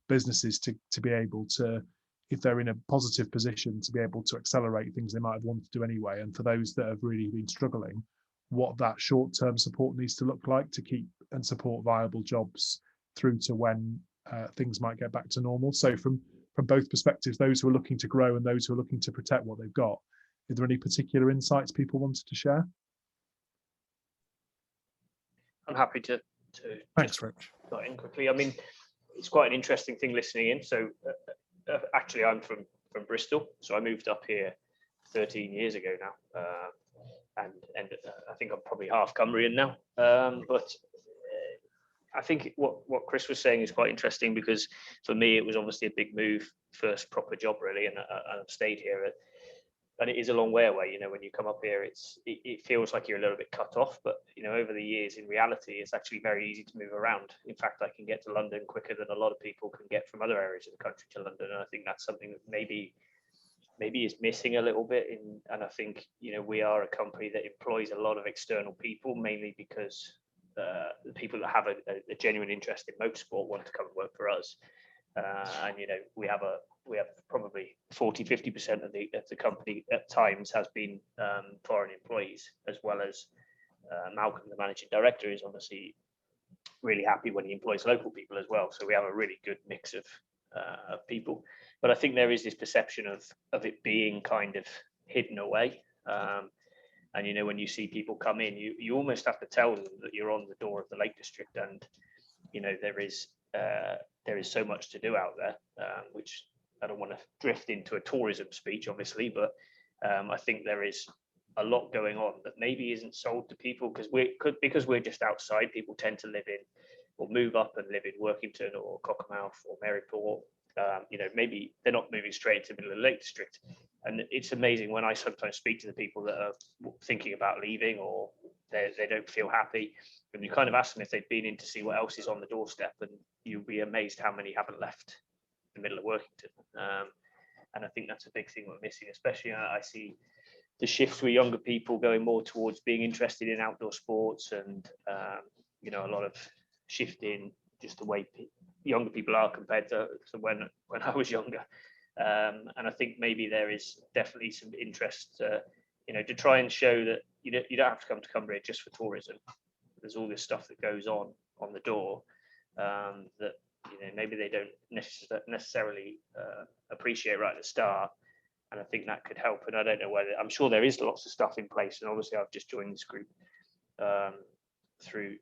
businesses to be able to, if they're in a positive position, to be able to accelerate things they might have wanted to do anyway. And for those that have really been struggling, what that short-term support needs to look like to keep and support viable jobs through to when things might get back to normal. So from both perspectives, those who are looking to grow and those who are looking to protect what they've got, are there any particular insights people wanted to share? I'm happy to Thanks, Rich. Got in quickly. I mean, it's quite an interesting thing listening in. So actually, I'm from Bristol, so I moved up here 13 years ago now, and I think I'm probably half Cumbrian now. But I think what Chris was saying is quite interesting, because for me it was obviously a big move, first proper job really, and I've stayed here. And it is a long way away. When you come up here, it feels like you're a little bit cut off. But over the years, in reality, it's actually very easy to move around. In fact, I can get to London quicker than a lot of people can get from other areas of the country to London. And I think that's something that maybe is missing a little bit. And I think we are a company that employs a lot of external people, mainly because the people that have a genuine interest in motorsport want to come and work for us. And we have probably 40-50% of the company at times has been foreign employees, as well as Malcolm, the managing director, is obviously really happy when he employs local people as well. So we have a really good mix of people. But I think there is this perception of it being kind of hidden away. And when you see people come in, you almost have to tell them that you're on the door of the Lake District, and there is there is so much to do out there, which I don't want to drift into a tourism speech, obviously, but I think there is a lot going on that maybe isn't sold to people because we're just outside. People tend to live in or move up and live in Workington or Cockermouth or Maryport. Maybe they're not moving straight to the middle of the Lake District. And it's amazing when I sometimes speak to the people that are thinking about leaving or they don't feel happy. And you kind of ask them if they've been in to see what else is on the doorstep, and you'll be amazed how many haven't left the middle of Workington. And I think that's a big thing we're missing, especially I see the shift for younger people going more towards being interested in outdoor sports and, a lot of shift in just the way younger people are compared to when I was younger. And I think maybe there is definitely some interest, to try and show that you don't have to come to Cumbria just for tourism. There's all this stuff that goes on the door that maybe they don't necessarily appreciate right at the start. And I think that could help. And I don't know whether, I'm sure there is lots of stuff in place. And obviously I've just joined this group through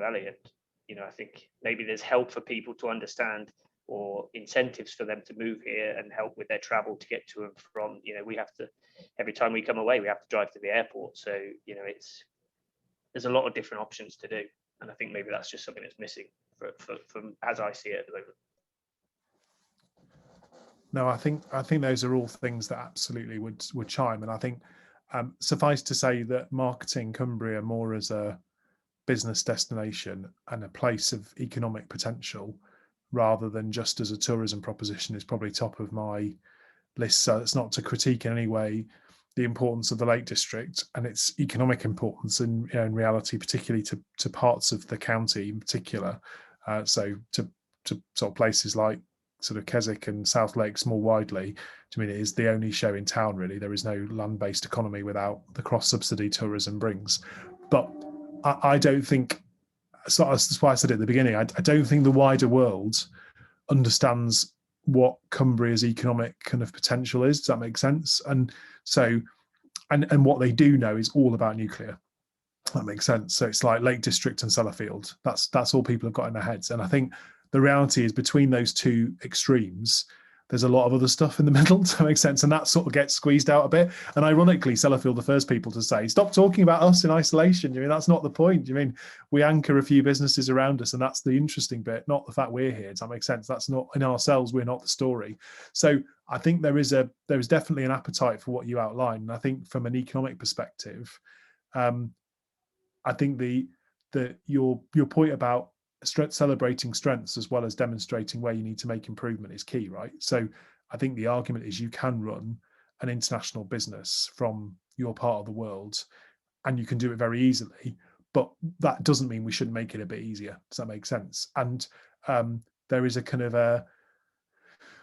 Ellie. And, I think maybe there's help for people to understand or incentives for them to move here and help with their travel to get to and from. We have to, every time we come away, we have to drive to the airport. So, there's a lot of different options to do. And I think maybe that's just something that's missing from as I see it at the moment. No, I think those are all things that absolutely would chime. And I think suffice to say that marketing Cumbria more as a business destination and a place of economic potential rather than just as a tourism proposition is probably top of my list. So it's not to critique in any way the importance of the Lake District and its economic importance in reality, particularly to parts of the county in particular. So to sort of places like sort of Keswick and South Lakes more widely. I mean, it is the only show in town, really. There is no land-based economy without the cross-subsidy tourism brings. But I don't think, so that's why I said at the beginning, I don't think the wider world understands what Cumbria's economic kind of potential is. Does that make sense? And so, and what they do know is all about nuclear. That makes sense. So it's like Lake District and Sellafield. That's all people have got in their heads. And I think the reality is between those two extremes, there's a lot of other stuff in the middle. Does that make sense? And that sort of gets squeezed out a bit. And ironically, Sellafield, the first people to say, stop talking about us in isolation. That's not the point. We anchor a few businesses around us, and that's the interesting bit, not the fact we're here. Does that make sense? That's not in ourselves. We're not the story. So I think there is definitely an appetite for what you outlined. And I think from an economic perspective, I think your point about celebrating strengths as well as demonstrating where you need to make improvement is key, right? So I think the argument is you can run an international business from your part of the world and you can do it very easily, but that doesn't mean we shouldn't make it a bit easier. Does that make sense? And there is a kind of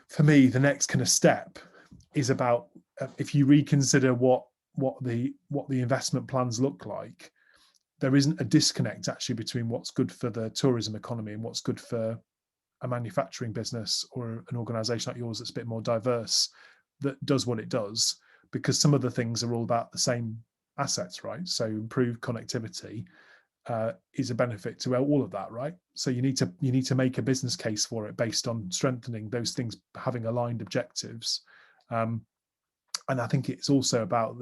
for me, the next kind of step is about if you reconsider what the investment plans look like, there isn't a disconnect actually between what's good for the tourism economy and what's good for a manufacturing business or an organization like yours that's a bit more diverse that does what it does, because some of the things are all about the same assets, right? So improved connectivity is a benefit to all of that, right? So you need to make a business case for it based on strengthening those things, having aligned objectives. And I think it's also about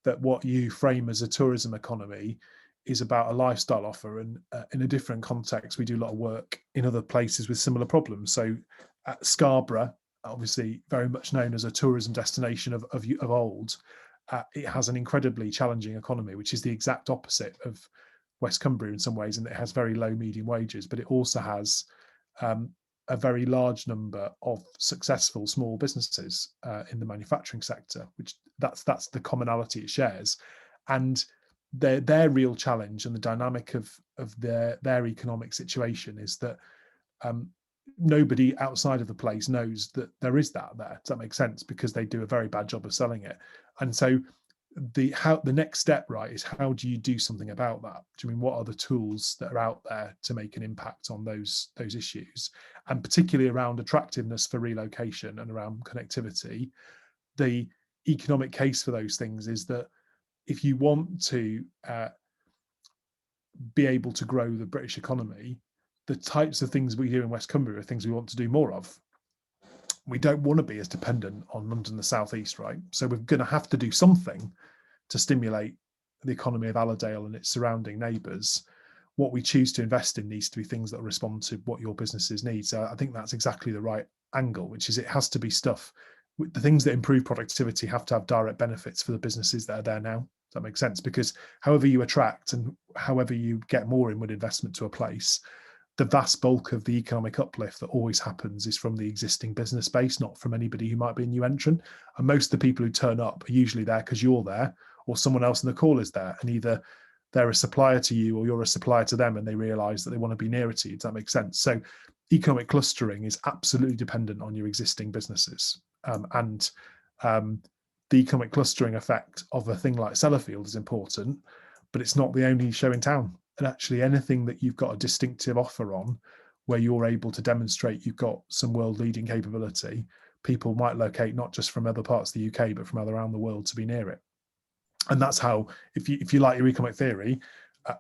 that what you frame as a tourism economy is about a lifestyle offer, and in a different context, we do a lot of work in other places with similar problems. So at Scarborough, obviously very much known as a tourism destination of old, it has an incredibly challenging economy, which is the exact opposite of West Cumbria in some ways, and it has very low median wages, but it also has a very large number of successful small businesses in the manufacturing sector, which that's the commonality it shares. And their real challenge and the dynamic of their economic situation is that nobody outside of the place knows that there is that there. Does that make sense? Because they do a very bad job of selling it. And so the next step, right, is how do you do something about that? Do you mean what are the tools that are out there to make an impact on those issues, and particularly around attractiveness for relocation and around connectivity? The economic case for those things is that if you want to be able to grow the British economy, the types of things we do in West Cumbria are things we want to do more of. We don't want to be as dependent on London, the southeast, right? So we're going to have to do something to stimulate the economy of Allerdale and its surrounding neighbours. What we choose to invest in needs to be things that respond to what your businesses need. So I think that's exactly the right angle, which is it has to be stuff. The things that improve productivity have to have direct benefits for the businesses that are there now. Does that make sense? Because however you attract and however you get more inward investment to a place, the vast bulk of the economic uplift that always happens is from the existing business base, not from anybody who might be a new entrant. And most of the people who turn up are usually there because you're there or someone else in the call is there. And either they're a supplier to you or you're a supplier to them and they realise that they want to be nearer to you. Does that make sense? So economic clustering is absolutely dependent on your existing businesses. The economic clustering effect of a thing like Sellafield is important, but it's not the only show in town. And actually anything that you've got a distinctive offer on where you're able to demonstrate you've got some world leading capability, people might locate not just from other parts of the UK, but from around the world to be near it. And that's how, if you like your economic theory,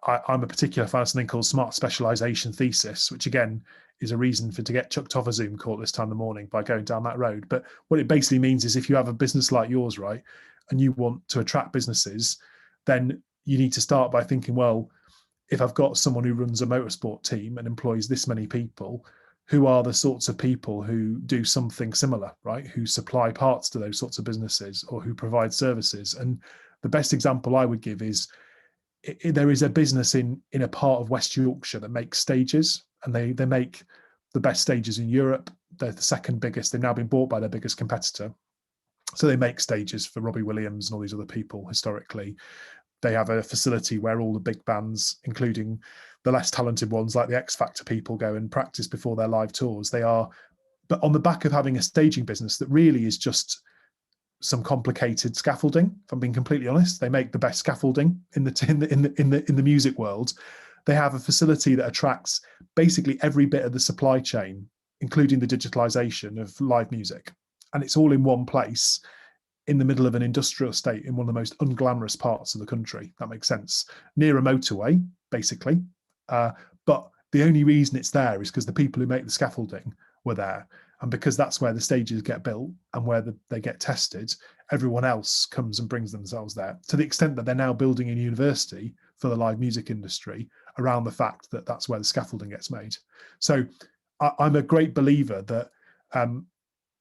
I'm a particular fan of something called smart specialization thesis, which again is a reason to get chucked off a Zoom call this time of the morning by going down that road. But what it basically means is if you have a business like yours, right, and you want to attract businesses, then you need to start by thinking, well, if I've got someone who runs a motorsport team and employs this many people, who are the sorts of people who do something similar, right? Who supply parts to those sorts of businesses or who provide services. And the best example I would give is there is a business in a part of West Yorkshire that makes stages, and they make the best stages in Europe. They're the second biggest. They've now been bought by their biggest competitor. So they make stages for Robbie Williams and all these other people historically. They have a facility where all the big bands, including the less talented ones like the X Factor people, go and practice before their live tours. But on the back of having a staging business that really is just some complicated scaffolding, if I'm being completely honest, they make the best scaffolding in the music world. They have a facility that attracts basically every bit of the supply chain, including the digitalization of live music, and it's all in one place, in the middle of an industrial estate in one of the most unglamorous parts of the country. That makes sense. Near a motorway, basically. But the only reason it's there is because the people who make the scaffolding were there. And because that's where the stages get built and where they get tested, everyone else comes and brings themselves there. To the extent that they're now building a university for the live music industry around the fact that that's where the scaffolding gets made. So I'm a great believer that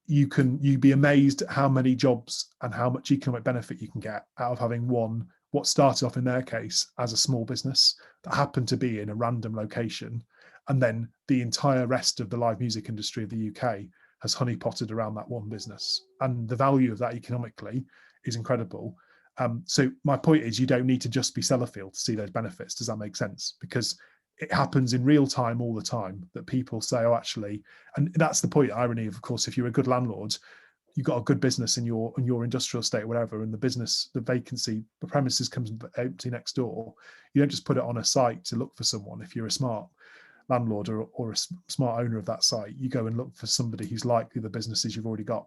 you'd be amazed at how many jobs and how much economic benefit you can get out of having what started off in their case as a small business that happened to be in a random location, and then the entire rest of the live music industry of the UK has honeypotted around that one business, and the value of that economically is incredible. So my point is, you don't need to just be Sellafield to see those benefits. Does that make sense? Because it happens in real time all the time that people say, oh, actually, and that's the point, irony, of course, if you're a good landlord, you've got a good business in your industrial estate or whatever, and the premises comes empty next door, you don't just put it on a site to look for someone. If you're a smart landlord or a smart owner of that site, you go and look for somebody who's likely the businesses you've already got,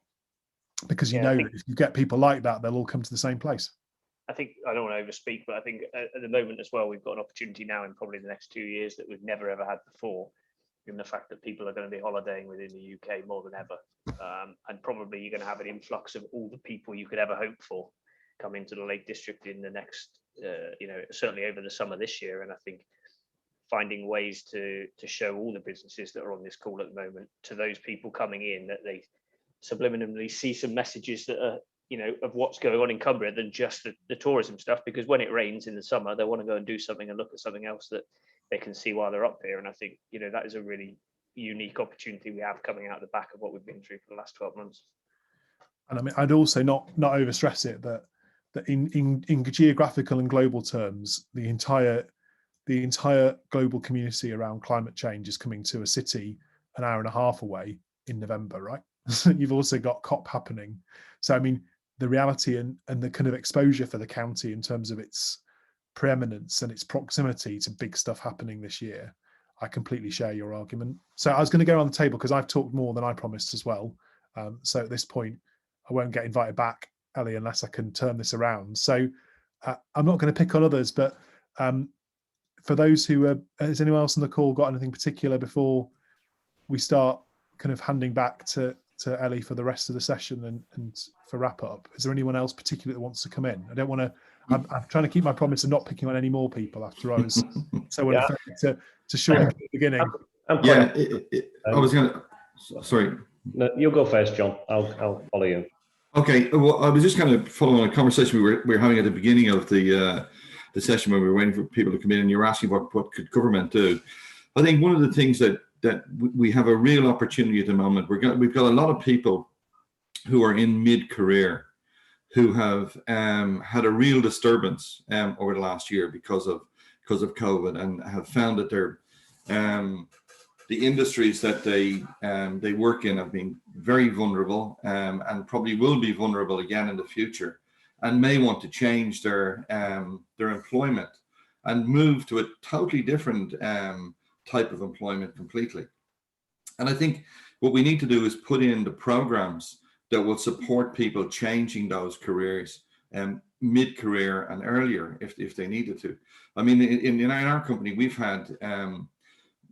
because you know that if you get people like that, they'll all come to the same place. I think, I don't want to overspeak, but I think at the moment as well, we've got an opportunity now in probably the next 2 years that we've never ever had before, given the fact that people are going to be holidaying within the UK more than ever. And probably you're going to have an influx of all the people you could ever hope for coming to the Lake District in the next, certainly over the summer this year. And I think finding ways to show all the businesses that are on this call at the moment to those people coming in, that they subliminally see some messages that are, of what's going on in Cumbria than just the tourism stuff, because when it rains in the summer, they want to go and do something and look at something else that they can see while they're up here. And I think, that is a really unique opportunity we have coming out the back of what we've been through for the last 12 months. And I mean, I'd also not overstress it that in geographical and global terms, the entire global community around climate change is coming to a city an hour and a half away in November, right? You've also got COP happening. So, I mean, the reality and the kind of exposure for the county in terms of its preeminence and its proximity to big stuff happening this year, I completely share your argument. So I was going to go on the table because I've talked more than I promised as well. So at this point, I won't get invited back, Ellie, unless I can turn this around. So I'm not going to pick on others, but for those who has anyone else on the call got anything particular before we start kind of handing back to Ellie for the rest of the session and for wrap up? Is there anyone else particular that wants to come in? I don't want to, I'm trying to keep my promise of not picking on any more people after I was so unfair to Sean at the beginning. I was going to, sorry. No, you'll go first, John. I'll follow you. Okay, well, I was just kind of following a conversation we were having at the beginning of the session when we were waiting for people to come in, and you were asking what could government do. I think one of the things that we have a real opportunity at the moment, we've got a lot of people who are in mid-career who have had a real disturbance over the last year because of COVID, and have found that they're the industries that they work in have been very vulnerable, and probably will be vulnerable again in the future, and may want to change their employment and move to a totally different type of employment completely. And I think what we need to do is put in the programs that will support people changing those careers mid-career and earlier if they needed to. I mean, in our company, we've had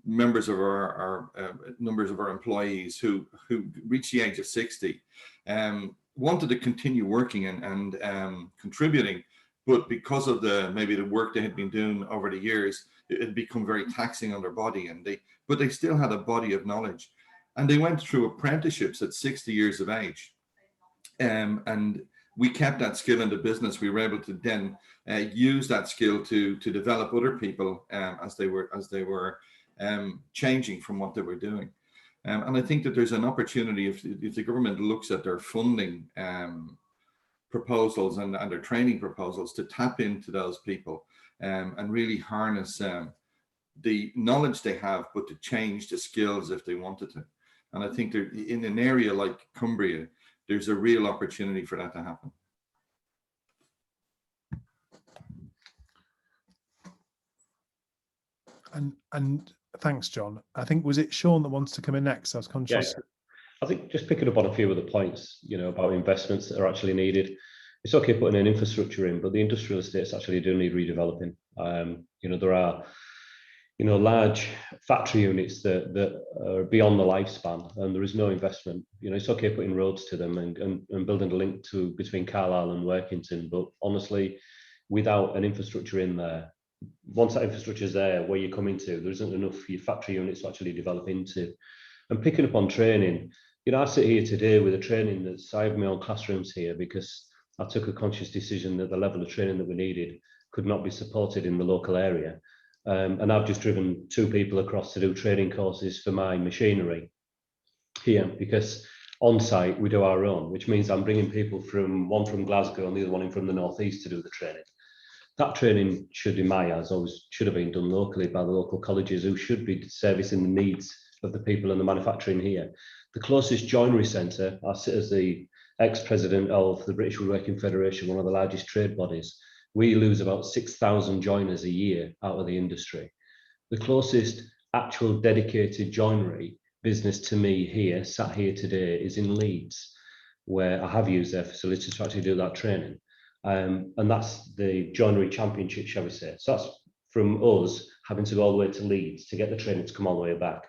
members of our numbers of our employees who reached the age of 60 wanted to continue working and contributing, but because of maybe the work they had been doing over the years, it had become very taxing on their body, but they still had a body of knowledge, and they went through apprenticeships at 60 years of age, and we kept that skill in the business. We were able to then use that skill to develop other people as they were changing from what they were doing. And I think that there's an opportunity if the government looks at their funding proposals and their training proposals to tap into those people and really harness the knowledge they have, but to change the skills if they wanted to. And I think that in an area like Cumbria, there's a real opportunity for that to happen. And thanks, John. I think, was it Sean that wants to come in next? I was conscious. Yeah. I think just picking up on a few of the points, about investments that are actually needed. It's okay putting an infrastructure in, but the industrial estates actually do need redeveloping. There are, large factory units that are beyond the lifespan, and there is no investment. It's okay putting roads to them and building a link between Carlisle and Workington, but honestly, without an infrastructure in there, once that infrastructure is there, where you come into, there isn't enough for your factory units to actually develop into. And picking up on training, I sit here today with a training I have my own classrooms here because I took a conscious decision that the level of training that we needed could not be supported in the local area. And I've just driven 2 people across to do training courses for my machinery here, because on site we do our own, which means I'm bringing people one from Glasgow and the other one in from the northeast to do the training. That training should, in my eyes, always should have been done locally by the local colleges, who should be servicing the needs of the people in the manufacturing here. The closest joinery centre, I sit as the ex-president of the British Woodworking Federation, one of the largest trade bodies. We lose about 6,000 joiners a year out of the industry. The closest actual dedicated joinery business to me here, sat here today, is in Leeds, where I have used their facilities to actually do that training. And that's the joinery championship, shall we say. So that's from us having to go all the way to Leeds to get the training to come all the way back.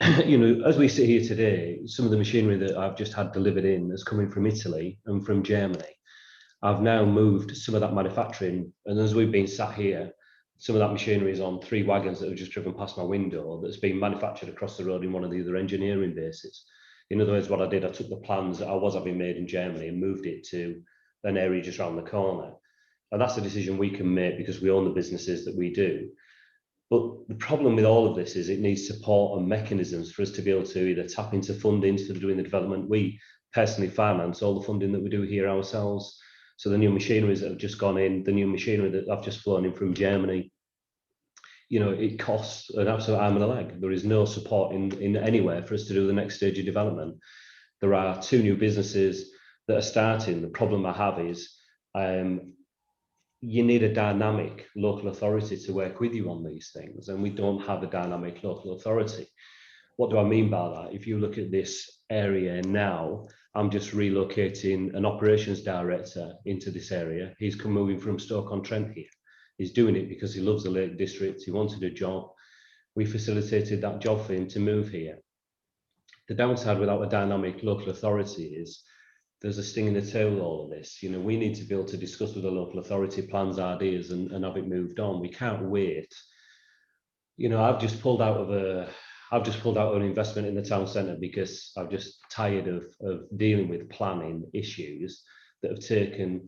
As we sit here today, some of the machinery that I've just had delivered in is coming from Italy and from Germany. I've now moved some of that manufacturing, and as we've been sat here, some of that machinery is on 3 wagons that have just driven past my window that's been manufactured across the road in one of the other engineering bases. In other words, what I did, I took the plans that I was having made in Germany and moved it to an area just around the corner. And that's a decision we can make because we own the businesses that we do. But the problem with all of this is it needs support and mechanisms for us to be able to either tap into funding for doing the development. We personally finance all the funding that we do here ourselves. So the new machineries that have just gone in, the new machinery that I've just flown in from Germany, it costs an absolute arm and a leg. There is no support in anywhere for us to do the next stage of development. There are 2 new businesses that are starting. The problem I have is you need a dynamic local authority to work with you on these things, and we don't have a dynamic local authority. What do I mean by that? If you look at this area now, I'm just relocating an operations director into this area. He's moving from Stoke-on-Trent here. He's doing it because he loves the Lake District. He wanted a job. We facilitated that job for him to move here. The downside without a dynamic local authority is there's a sting in the tail of all of this. You know, we need to be able to discuss with the local authority plans, ideas, and have it moved on. We can't wait. You know, I've just pulled out of an investment in the town centre because I'm just tired of dealing with planning issues that have taken,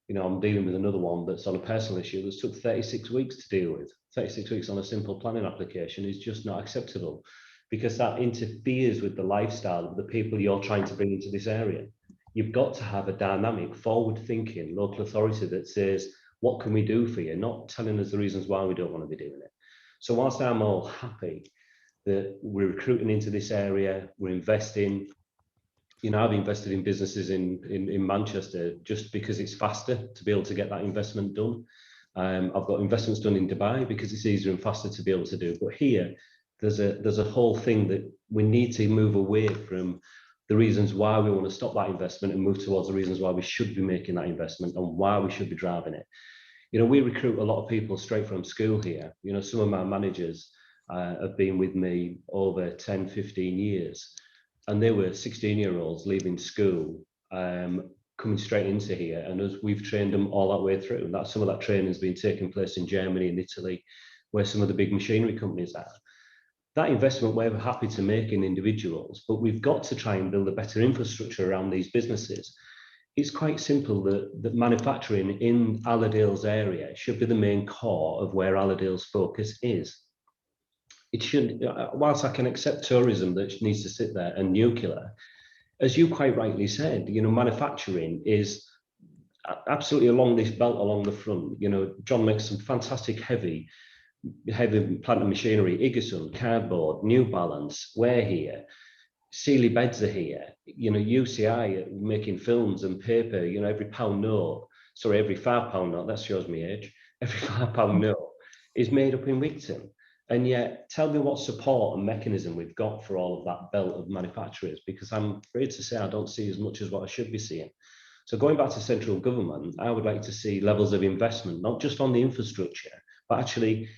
you know, I'm dealing with another one that's on a personal issue that's took 36 weeks to deal with. 36 weeks on a simple planning application is just not acceptable, because that interferes with the lifestyle of the people you're trying to bring into this area. You've got to have a dynamic, forward-thinking local authority that says, what can we do for you? Not telling us the reasons why we don't want to be doing it. So whilst I'm all happy that we're recruiting into this area, we're investing, you know, I've invested in businesses in Manchester just because it's faster to be able to get that investment done. I've got investments done in Dubai because it's easier and faster to be able to do. But here, there's a whole thing that we need to move away from the reasons why we want to stop that investment and move towards the reasons why we should be making that investment and why we should be driving it. You know, we recruit a lot of people straight from school here. You know, some of my managers have been with me over 10, 15 years, and they were 16-year-olds leaving school, coming straight into here, and as we've trained them all that way through. And that some of that training has been taking place in Germany and Italy, where some of the big machinery companies are. That investment we're happy to make in individuals, but we've got to try and build a better infrastructure around these businesses. It's quite simple that manufacturing in Allerdale's area should be the main core of where Allerdale's focus is. It should, whilst I can accept tourism that needs to sit there and nuclear, as you quite rightly said, you know, manufacturing is absolutely along this belt along the front. You know, John makes some fantastic heavy plant and machinery, Igerson, cardboard, New Balance, we're here, Sealy beds are here, you know, UCI making films and paper, you know, every £5 note, that shows me age, every £5 note is made up in Wigton. And yet, tell me what support and mechanism we've got for all of that belt of manufacturers, because I'm afraid to say I don't see as much as what I should be seeing. So going back to central government, I would like to see levels of investment, not just on the infrastructure, but actually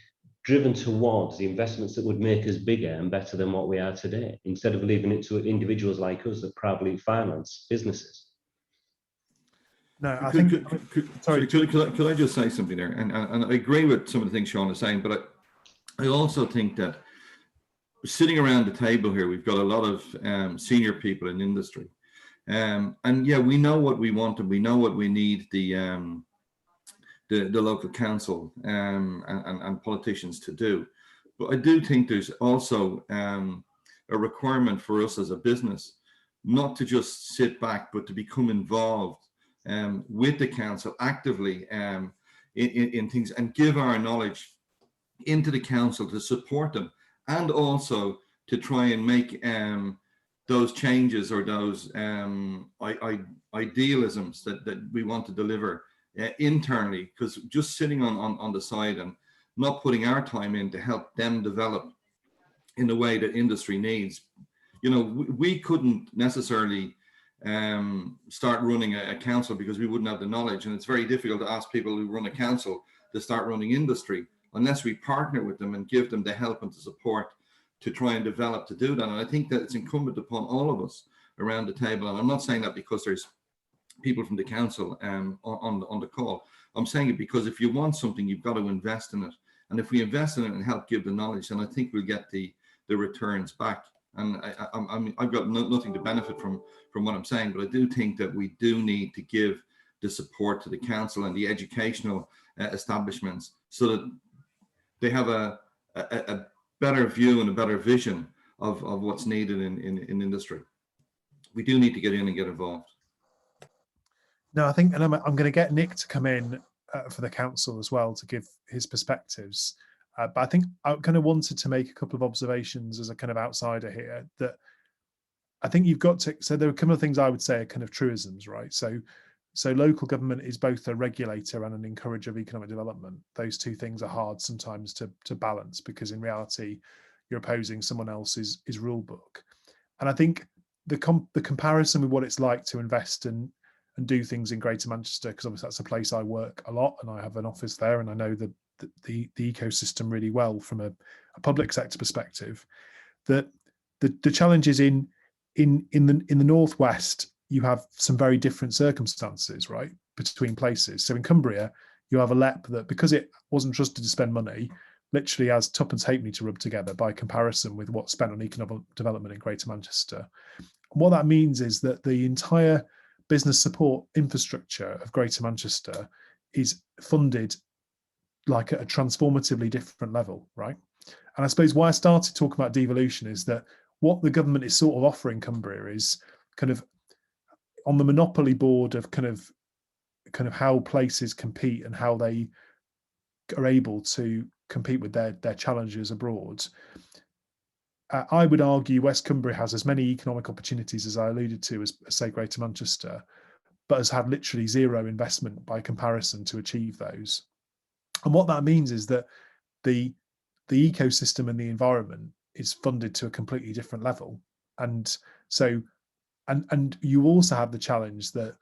driven towards the investments that would make us bigger and better than what we are today, instead of leaving it to individuals like us that proudly finance businesses. No, I think. Sorry, could I just say something there? And I agree with some of the things Sean is saying, but I also think that sitting around the table here, we've got a lot of senior people in industry, and yeah, we know what we want and we know what we need the local council and politicians to do. But I do think there's also a requirement for us as a business not to just sit back, but to become involved with the council actively in things and give our knowledge into the council to support them, and also to try and make those changes or those idealisms that we want to deliver internally, because just sitting on the side and not putting our time in to help them develop in the way that industry needs. You know, we couldn't necessarily start running a council because we wouldn't have the knowledge, and it's very difficult to ask people who run a council to start running industry unless we partner with them and give them the help and the support to try and develop to do that. And I think that it's incumbent upon all of us around the table, and I'm not saying that because there's people from the council on the call. I'm saying it because if you want something, you've got to invest in it. And if we invest in it and help give the knowledge, then I think we'll get the returns back. And I've got nothing to benefit from what I'm saying, but I do think that we do need to give the support to the council and the educational establishments so that they have a better view and a better vision of what's needed in industry. We do need to get in and get involved. No, I think, and I'm going to get Nick to come in for the council as well to give his perspectives. But I think I kind of wanted to make a couple of observations as a kind of outsider here, that I think you've got to, so there are a couple of things I would say are kind of truisms, right? So local government is both a regulator and an encourager of economic development. Those two things are hard sometimes to balance, because in reality, you're opposing someone else's rule book. And I think the comparison with what it's like to invest in and do things in Greater Manchester, because obviously that's a place I work a lot and I have an office there, and I know the ecosystem really well from a public sector perspective. That the challenges in the northwest, you have some very different circumstances, right, between places. So in Cumbria, you have a LEP that, because it wasn't trusted to spend money, literally has tuppence halfpenny to rub together by comparison with what's spent on economic development in Greater Manchester. And what that means is that the entire business support infrastructure of Greater Manchester is funded like at a transformatively different level, right? And I suppose why I started talking about devolution is that what the government is sort of offering Cumbria is kind of on the monopoly board of kind of how places compete and how they are able to compete with their challenges abroad. I would argue West Cumbria has as many economic opportunities as I alluded to as say Greater Manchester, but has had literally zero investment by comparison to achieve those. And what that means is that the ecosystem and the environment is funded to a completely different level. And so, and you also have the challenge that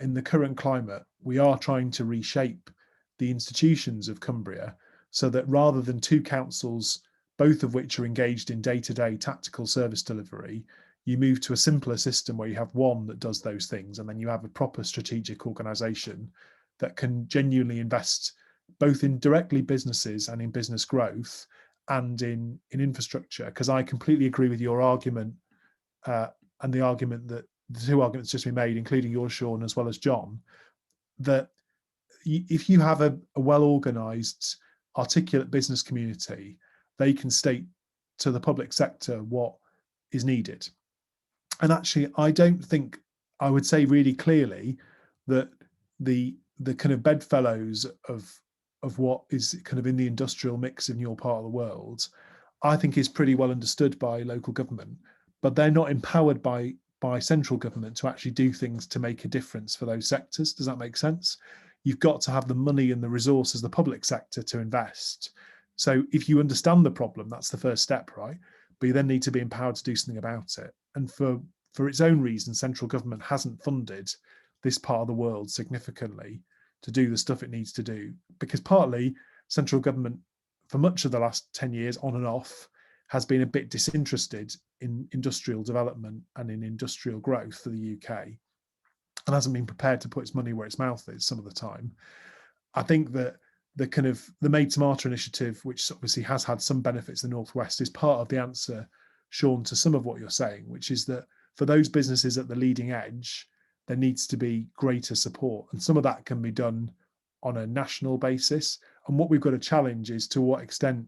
in the current climate, we are trying to reshape the institutions of Cumbria so that rather than two councils, both of which are engaged in day-to-day tactical service delivery, you move to a simpler system where you have one that does those things, and then you have a proper strategic organisation that can genuinely invest both in directly businesses and in business growth and in infrastructure. Because I completely agree with your argument and the argument that the two arguments just been made, including yours, Sean, as well as John, that if you have a well-organised, articulate business community, they can state to the public sector what is needed. And actually, I don't think, I would say really clearly that the kind of bedfellows of what is kind of in the industrial mix in your part of the world, I think is pretty well understood by local government, but they're not empowered by central government to actually do things to make a difference for those sectors. Does that make sense? You've got to have the money and the resources, the public sector, to invest. So if you understand the problem, that's the first step, right? But you then need to be empowered to do something about it. And for its own reason, central government hasn't funded this part of the world significantly to do the stuff it needs to do, because partly central government, for much of the last 10 years on and off, has been a bit disinterested in industrial development and in industrial growth for the UK, and hasn't been prepared to put its money where its mouth is some of the time. I think that the kind of the Made Smarter initiative, which obviously has had some benefits in the Northwest, is part of the answer, Sean, to some of what you're saying, which is that for those businesses at the leading edge, there needs to be greater support. And some of that can be done on a national basis. And what we've got to challenge is to what extent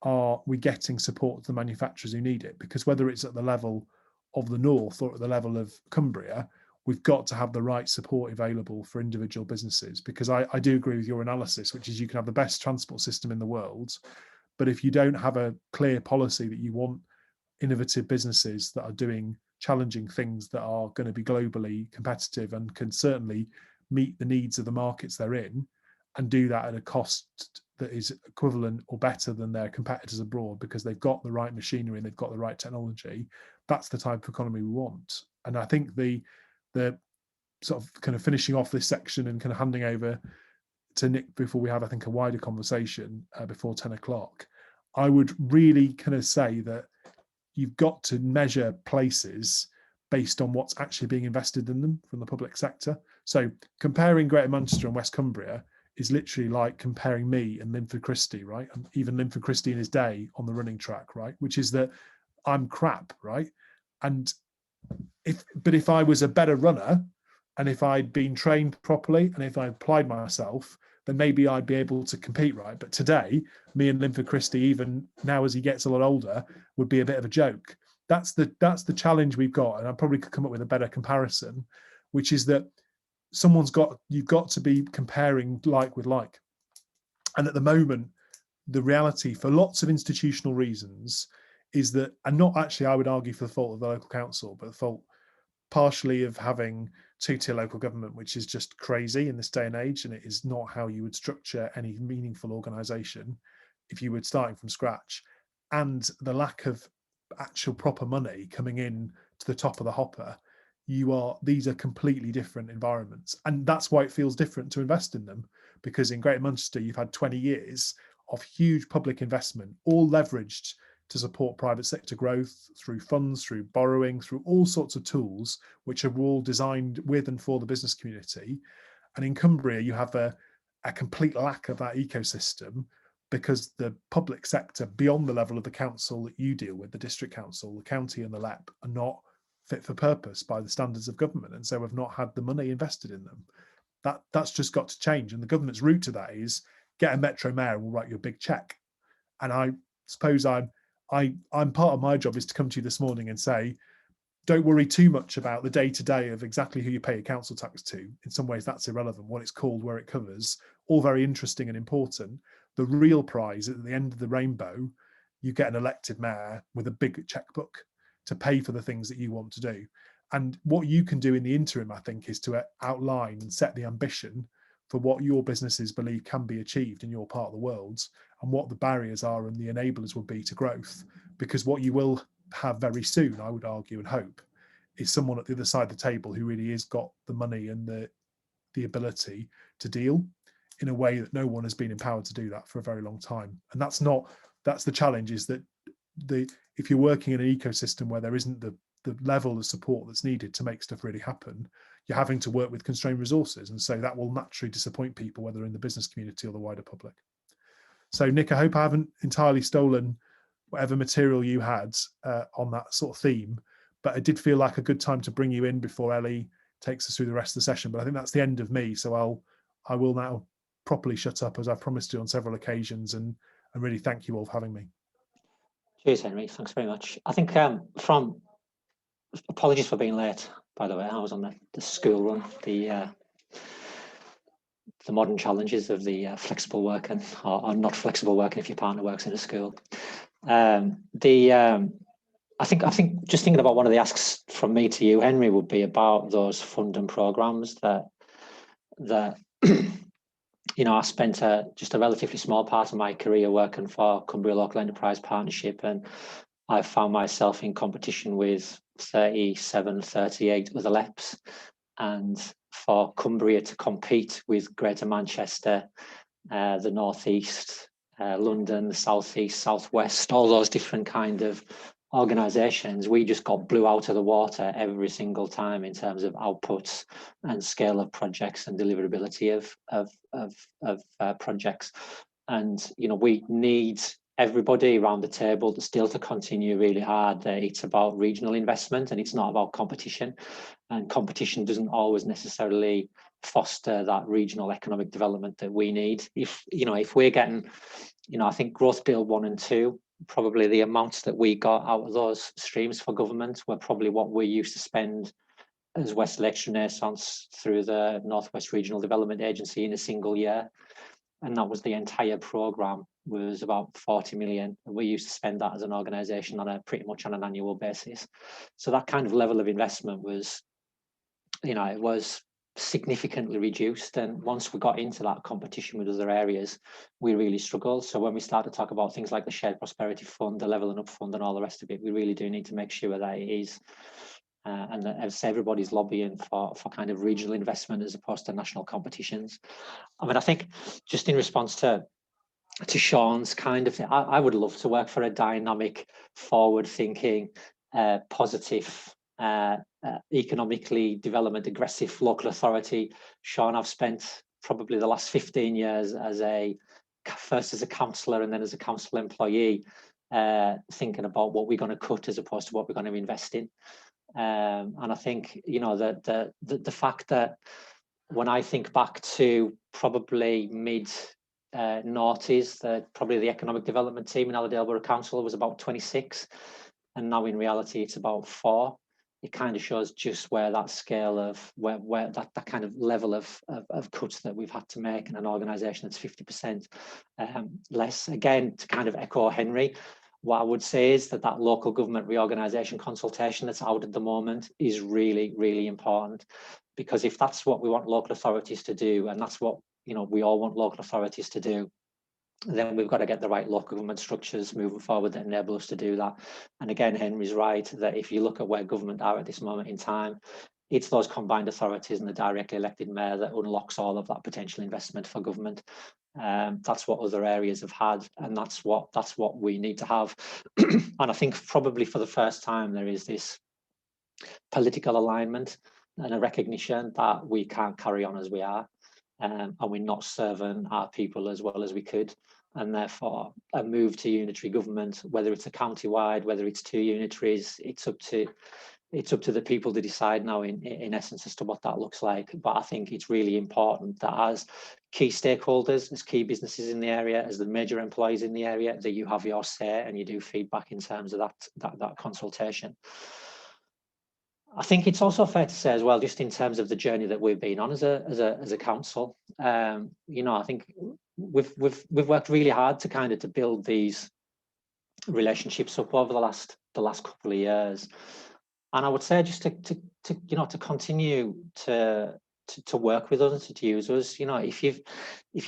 are we getting support to the manufacturers who need it? Because whether it's at the level of the North or at the level of Cumbria, we've got to have the right support available for individual businesses. Because I do agree with your analysis, which is you can have the best transport system in the world, but if you don't have a clear policy that you want innovative businesses that are doing challenging things that are going to be globally competitive and can certainly meet the needs of the markets they're in, and do that at a cost that is equivalent or better than their competitors abroad because they've got the right machinery and they've got the right technology, that's the type of economy we want. And I think the sort of kind of finishing off this section and kind of handing over to Nick before we have, I think, a wider conversation before 10 o'clock, I would really kind of say that you've got to measure places based on what's actually being invested in them from the public sector. So comparing Greater Manchester and West Cumbria is literally like comparing me and Linford Christie, right? And even Linford Christie in his day on the running track, right? Which is that I'm crap, right? And if I was a better runner, and if I'd been trained properly, and if I applied myself, then maybe I'd be able to compete, right? But today, me and Linford Christie, even now as he gets a lot older, would be a bit of a joke. That's the challenge we've got, and I probably could come up with a better comparison, which is that you've got to be comparing like with like. And at the moment, the reality for lots of institutional reasons is that, and not actually, I would argue, for the fault of the local council, but the fault partially of having two-tier local government, which is just crazy in this day and age, and it is not how you would structure any meaningful organisation if you were starting from scratch, and the lack of actual proper money coming in to the top of the hopper. these are completely different environments, and that's why it feels different to invest in them, because in Greater Manchester you've had 20 years of huge public investment, all leveraged to support private sector growth through funds, through borrowing, through all sorts of tools which are all designed with and for the business community. And in Cumbria you have a complete lack of that ecosystem, because the public sector beyond the level of the council that you deal with, the district council, the county and the LEP, are not fit for purpose by the standards of government, and so have not had the money invested in them. That's just got to change, and the government's route to that is get a metro mayor and we'll write you a big check. And I suppose I'm part of my job is to come to you this morning and say, don't worry too much about the day-to-day of exactly who you pay your council tax to. In some ways that's irrelevant. What it's called, where it covers, all very interesting and important. The real prize at the end of the rainbow, you get an elected mayor with a big checkbook to pay for the things that you want to do. And what you can do in the interim, I think, is to outline and set the ambition for what your businesses believe can be achieved in your part of the world, and what the barriers are and the enablers will be to growth. Because what you will have very soon, I would argue and hope, is someone at the other side of the table who really has got the money and the ability to deal in a way that no one has been empowered to do that for a very long time. And that's the challenge, is that if you're working in an ecosystem where there isn't the level of support that's needed to make stuff really happen, you're having to work with constrained resources, and so that will naturally disappoint people, whether in the business community or the wider public. So Nick, I hope I haven't entirely stolen whatever material you had on that sort of theme, but it did feel like a good time to bring you in before Ellie takes us through the rest of the session. But I think that's the end of me, so I will now properly shut up, as I've promised to on several occasions, and really thank you all for having me. Cheers, Henry. Thanks very much. I think apologies for being late, by the way. I was on the school run, the modern challenges of the flexible working or not flexible working if your partner works in a school. I think just thinking about one of the asks from me to you, Henry, would be about those fund and programs that I spent just a relatively small part of my career working for Cumbria Local Enterprise Partnership, and I found myself in competition with 37, 38 other LEPs, and for Cumbria to compete with Greater Manchester, the North East, London, the South East, South West, all those different kind of organisations, we just got blew out of the water every single time in terms of outputs and scale of projects and deliverability of projects. And we need everybody around the table still to continue really hard. It's about regional investment, and it's not about competition. And competition doesn't always necessarily foster that regional economic development that we need. If we're getting, I think Growth Deal 1 and 2, probably the amounts that we got out of those streams for government were probably what we used to spend as West Lakes Renaissance through the Northwest Regional Development Agency in a single year. And that was the entire programme, was about 40 million. We used to spend that as an organisation pretty much on an annual basis. So that kind of level of investment was, it was significantly reduced. And once we got into that competition with other areas, we really struggled. So when we start to talk about things like the Shared Prosperity Fund, the Levelling Up Fund and all the rest of it, we really do need to make sure that it is and that, as everybody's lobbying for kind of regional investment as opposed to national competitions. I mean, I think just in response to Sean's kind of thing, I would love to work for a dynamic, forward-thinking, positive, economically development aggressive local authority. Sean, I've spent probably the last 15 years first as a councillor and then as a council employee, thinking about what we're going to cut as opposed to what we're going to invest in. And I think that the fact that when I think back to probably mid noughties, probably the economic development team in Allerdale Borough Council was about 26, and now in reality it's about 4. It kind of shows just where that scale of where that kind of level of cuts that we've had to make in an organisation that's 50% less. Again, to kind of echo Henry, what I would say is that local government reorganisation consultation that's out at the moment is really, really important, because if that's what we want local authorities to do, and that's what we all want local authorities to do, then we've got to get the right local government structures moving forward that enable us to do that. And again, Henry's right that if you look at where government are at this moment in time, it's those combined authorities and the directly elected mayor that unlocks all of that potential investment for government. That's what other areas have had, and that's what we need to have. And I think probably for the first time there is this political alignment and a recognition that we can't carry on as we are, and we're not serving our people as well as we could. And therefore, a move to unitary government, whether it's a county-wide, whether it's 2 unitaries, it's up to the people to decide now in essence as to what that looks like. But I think it's really important that as key stakeholders, as key businesses in the area, as the major employees in the area, that you have your say and you do feedback in terms of that consultation. I think it's also fair to say as well, just in terms of the journey that we've been on as a council, you know, I think we've worked really hard to kind of to build these relationships up over the last couple of years. And I would say just to continue to work with us and to use us. You know, if you've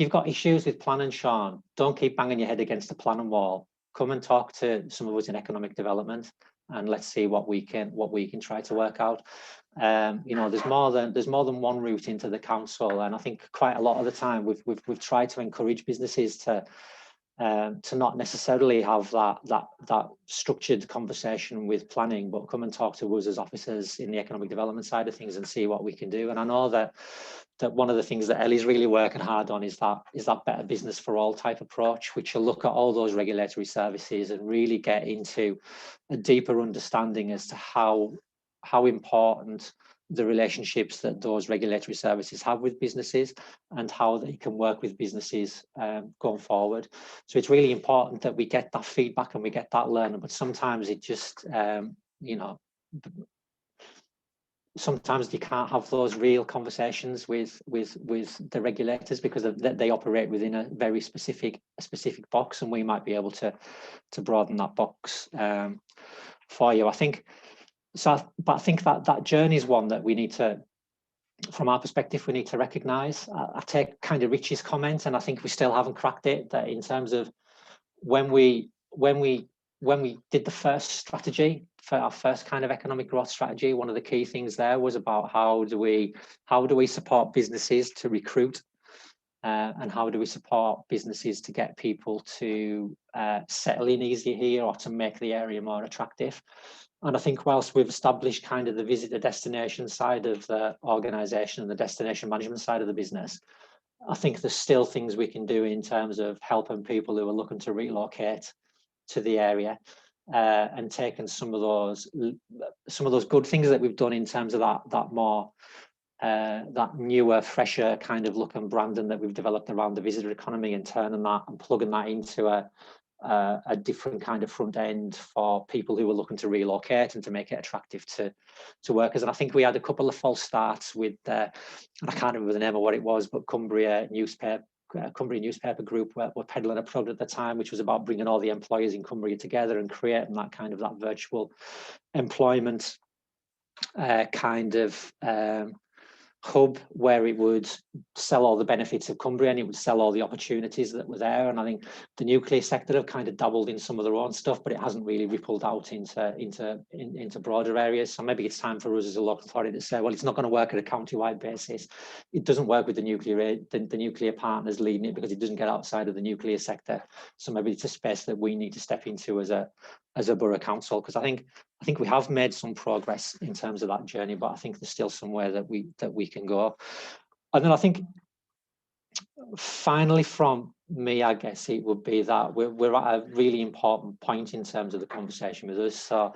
got issues with planning, Sean, don't keep banging your head against the planning wall. Come and talk to some of us in economic development, and let's see what we can try to work out. You know, there's more than one route into the council, and I think quite a lot of the time we've tried to encourage businesses to not necessarily have that structured conversation with planning, but come and talk to us as officers in the economic development side of things and see what we can do. And I know that one of the things that Ellie's really working hard on is that better business for all type approach, which will look at all those regulatory services and really get into a deeper understanding as to how important the relationships that those regulatory services have with businesses and how they can work with businesses going forward. So it's really important that we get that feedback and we get that learning, but sometimes it just, you know, sometimes you can't have those real conversations with the regulators because they operate within a very specific box, and we might be able to broaden that box for you. I think so, but I think that journey is one that we need to, from our perspective, we need to recognise. I take kind of Richie's comment, and I think we still haven't cracked it. That in terms of when we did the first strategy for our first kind of economic growth strategy, one of the key things there was about how do we support businesses to recruit, and how do we support businesses to get people to settle in easier here or to make the area more attractive. And I think whilst we've established kind of the visitor destination side of the organisation and the destination management side of the business, I think there's still things we can do in terms of helping people who are looking to relocate to the area, and taking some of those good things that we've done in terms of that newer, fresher kind of look and branding that we've developed around the visitor economy, and turning that and plugging that into a different kind of front end for people who are looking to relocate and to make it attractive to workers. And I think we had a couple of false starts with, and I can't remember the name of what it was, but Cumbria newspaper group were peddling a product at the time, which was about bringing all the employers in Cumbria together and creating that virtual employment kind of hub where it would sell all the benefits of Cumbria and it would sell all the opportunities that were there. And I think the nuclear sector have kind of dabbled in some of their own stuff, but it hasn't really rippled out into broader areas. So maybe it's time for us as a local authority to say, well, it's not going to work at a county-wide basis. It doesn't work with the nuclear partners leading it because it doesn't get outside of the nuclear sector. So maybe it's a space that we need to step into as a borough council, because I think we have made some progress in terms of that journey, but I think there's still somewhere that we can go. And then I think finally from me, I guess it would be that we're at a really important point in terms of the conversation with us. So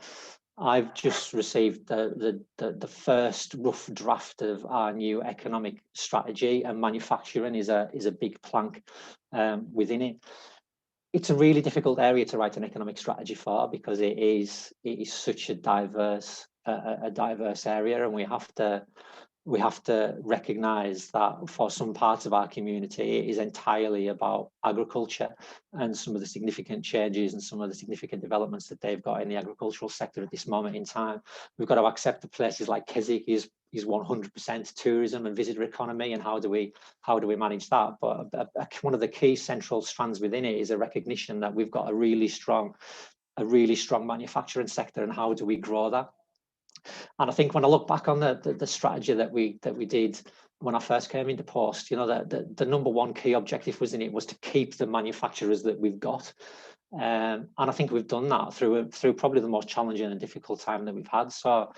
I've just received the first rough draft of our new economic strategy, and manufacturing is a big plank within it. It's a really difficult area to write an economic strategy for because it is such a diverse area, and we have to recognise that for some parts of our community it is entirely about agriculture and some of the significant changes and some of the significant developments that they've got in the agricultural sector at this moment in time. We've got to accept that places like Keswick is 100% tourism and visitor economy, and how do we manage that? But one of the key central strands within it is a recognition that we've got a really strong manufacturing sector, and how do we grow that? And I think when I look back on the strategy that we did when I first came into post, you know, the number one key objective was to keep the manufacturers that we've got. And I think we've done that through probably the most challenging and difficult time that we've had. So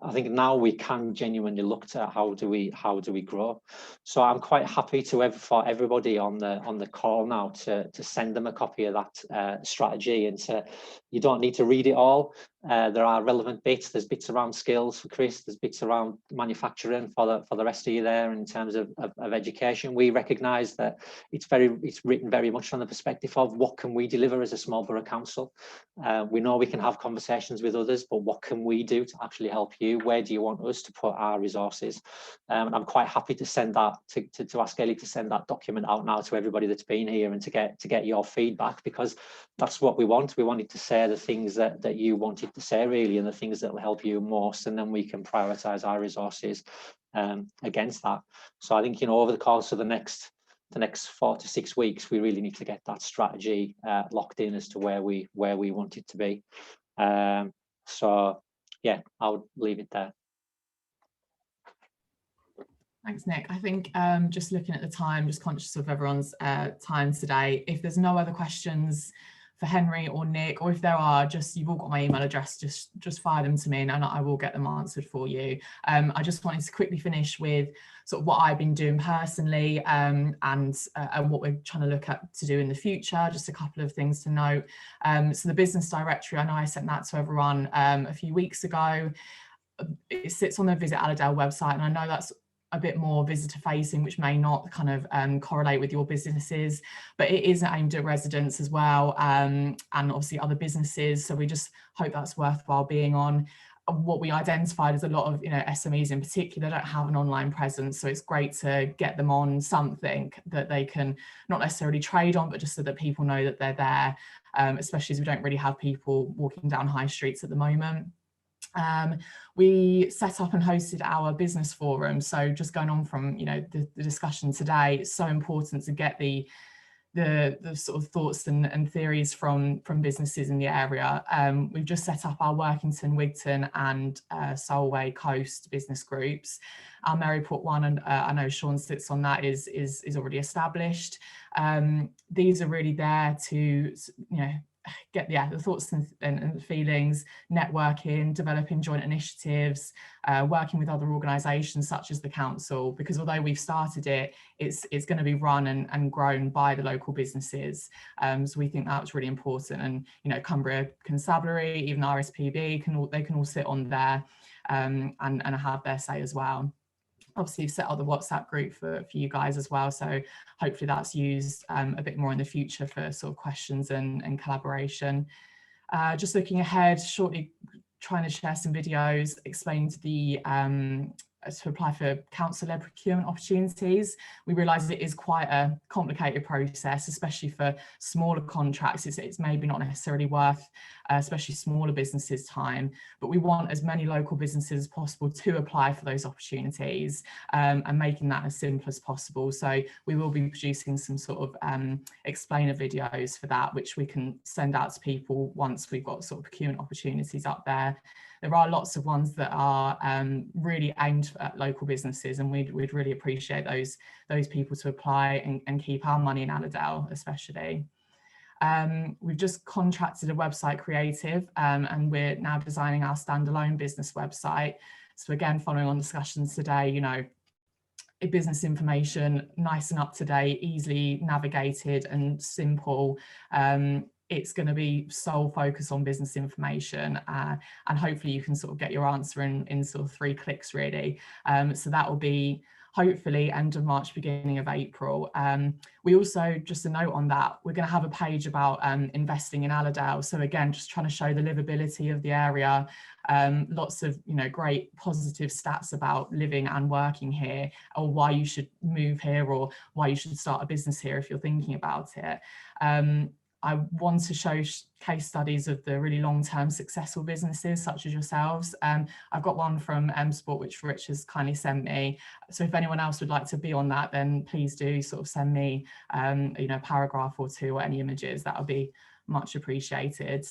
I think now we can genuinely look to how do we grow. So I'm quite happy for everybody on the call now to send them a copy of that strategy, and you don't need to read it all. There are relevant bits. There's bits around skills for Chris. There's bits around manufacturing for the rest of you there. In terms of education, we recognise that it's written very much from the perspective of what can we deliver as a small borough council. We know we can have conversations with others, but what can we do to actually help you? Where do you want us to put our resources? And I'm quite happy to send that to ask Ellie to send that document out now to everybody that's been here, and to get your feedback, because that's what we want. We wanted to say the things that you wanted to say, really, and the things that will help you most, and then we can prioritize our resources against that. So I think, you know, over the course of the next 4 to 6 weeks, we really need to get that strategy locked in as to where we want it to be. So yeah, I would leave it there. Thanks, Nick. I think just looking at the time, just conscious of everyone's time today, if there's no other questions for Henri or Nick, or if there are, you've all got my email address, just fire them to me and I will get them answered for you. I just wanted to quickly finish with sort of what I've been doing personally and what we're trying to look at to do in the future. Just a couple of things to note. So the business directory, I know I sent that to everyone a few weeks ago. It sits on the Visit Allerdale website, and I know that's a bit more visitor facing, which may not kind of correlate with your businesses, but it is aimed at residents as well, and obviously other businesses. So we just hope that's worthwhile being on. What we identified is a lot of, you know, SMEs in particular don't have an online presence, so it's great to get them on something that they can not necessarily trade on, but just so that people know that they're there, especially as we don't really have people walking down high streets at the moment. We set up and hosted our business forum. So just going on from, you know, the discussion today, it's so important to get the sort of thoughts and theories from businesses in the area. We've just set up our Workington, Wigton and Solway Coast business groups. Our Maryport one, and I know Sean sits on that, is already established. These are really there to, you know, get the thoughts and feelings, networking, developing joint initiatives, working with other organisations such as the council, because although we've started it, it's going to be run and grown by the local businesses. So we think that's really important. And, you know, Cumbria Constabulary, even RSPB, they can all sit on there and have their say as well. Obviously, you've set up the WhatsApp group for you guys as well, so hopefully that's used a bit more in the future for sort of questions and collaboration. Just looking ahead, shortly trying to share some videos explaining to apply for council-led procurement opportunities. We realise it is quite a complicated process, especially for smaller contracts. It's maybe not necessarily worth, especially smaller businesses, time, but we want as many local businesses as possible to apply for those opportunities, and making that as simple as possible. So we will be producing some sort of explainer videos for that, which we can send out to people once we've got sort of procurement opportunities up there. There are lots of ones that are really aimed at local businesses, and we'd really appreciate those people to apply and keep our money in Allerdale, especially. We've just contracted a website creative, and we're now designing our standalone business website. So again, following on discussions today, you know, business information, nice and up to date, easily navigated and simple. It's going to be sole focus on business information, and hopefully you can sort of get your answer in sort of 3 clicks, really. So that will be hopefully end of March, beginning of April. We also, just a note on that, we're going to have a page about investing in Allerdale. So again, just trying to show the livability of the area, lots of, you know, great positive stats about living and working here, or why you should move here, or why you should start a business here if you're thinking about it. I want to show case studies of the really long-term successful businesses such as yourselves. I've got one from Sport, which Rich has kindly sent me. So if anyone else would like to be on that, then please do sort of send me, you know, a paragraph or 2 or any images. That would be much appreciated.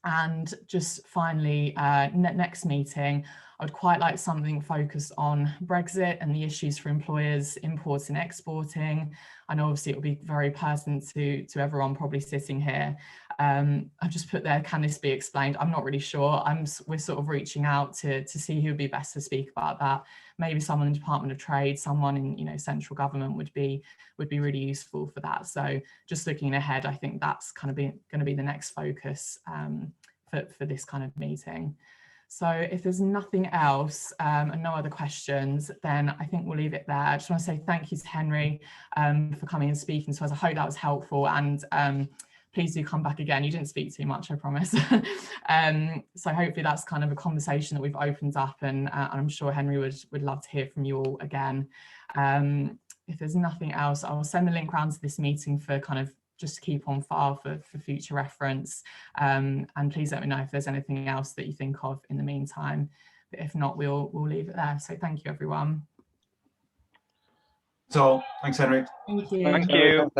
And just finally, next meeting, I would quite like something focused on Brexit and the issues for employers importing and exporting. I know obviously it will be very pertinent to everyone probably sitting here. I've just put there, can this be explained? I'm not really sure. We're sort of reaching out to see who would be best to speak about that. Maybe someone in the Department of Trade, someone in central government would be really useful for that. So just looking ahead, I think that's kind of going to be the next focus for this kind of meeting. So if there's nothing else and no other questions, then I think we'll leave it there. I just want to say thank you to Henri for coming and speaking to us. I hope that was helpful, and please do come back again. You didn't speak too much, I promise. So hopefully that's kind of a conversation that we've opened up, and I'm sure Henri would love to hear from you all again. If there's nothing else, I will send the link round to this meeting for kind of just to keep on file for future reference. And please let me know if there's anything else that you think of in the meantime. But if not, we'll leave it there. So thank you, everyone. So thanks, Henri. Thank you. Thank you.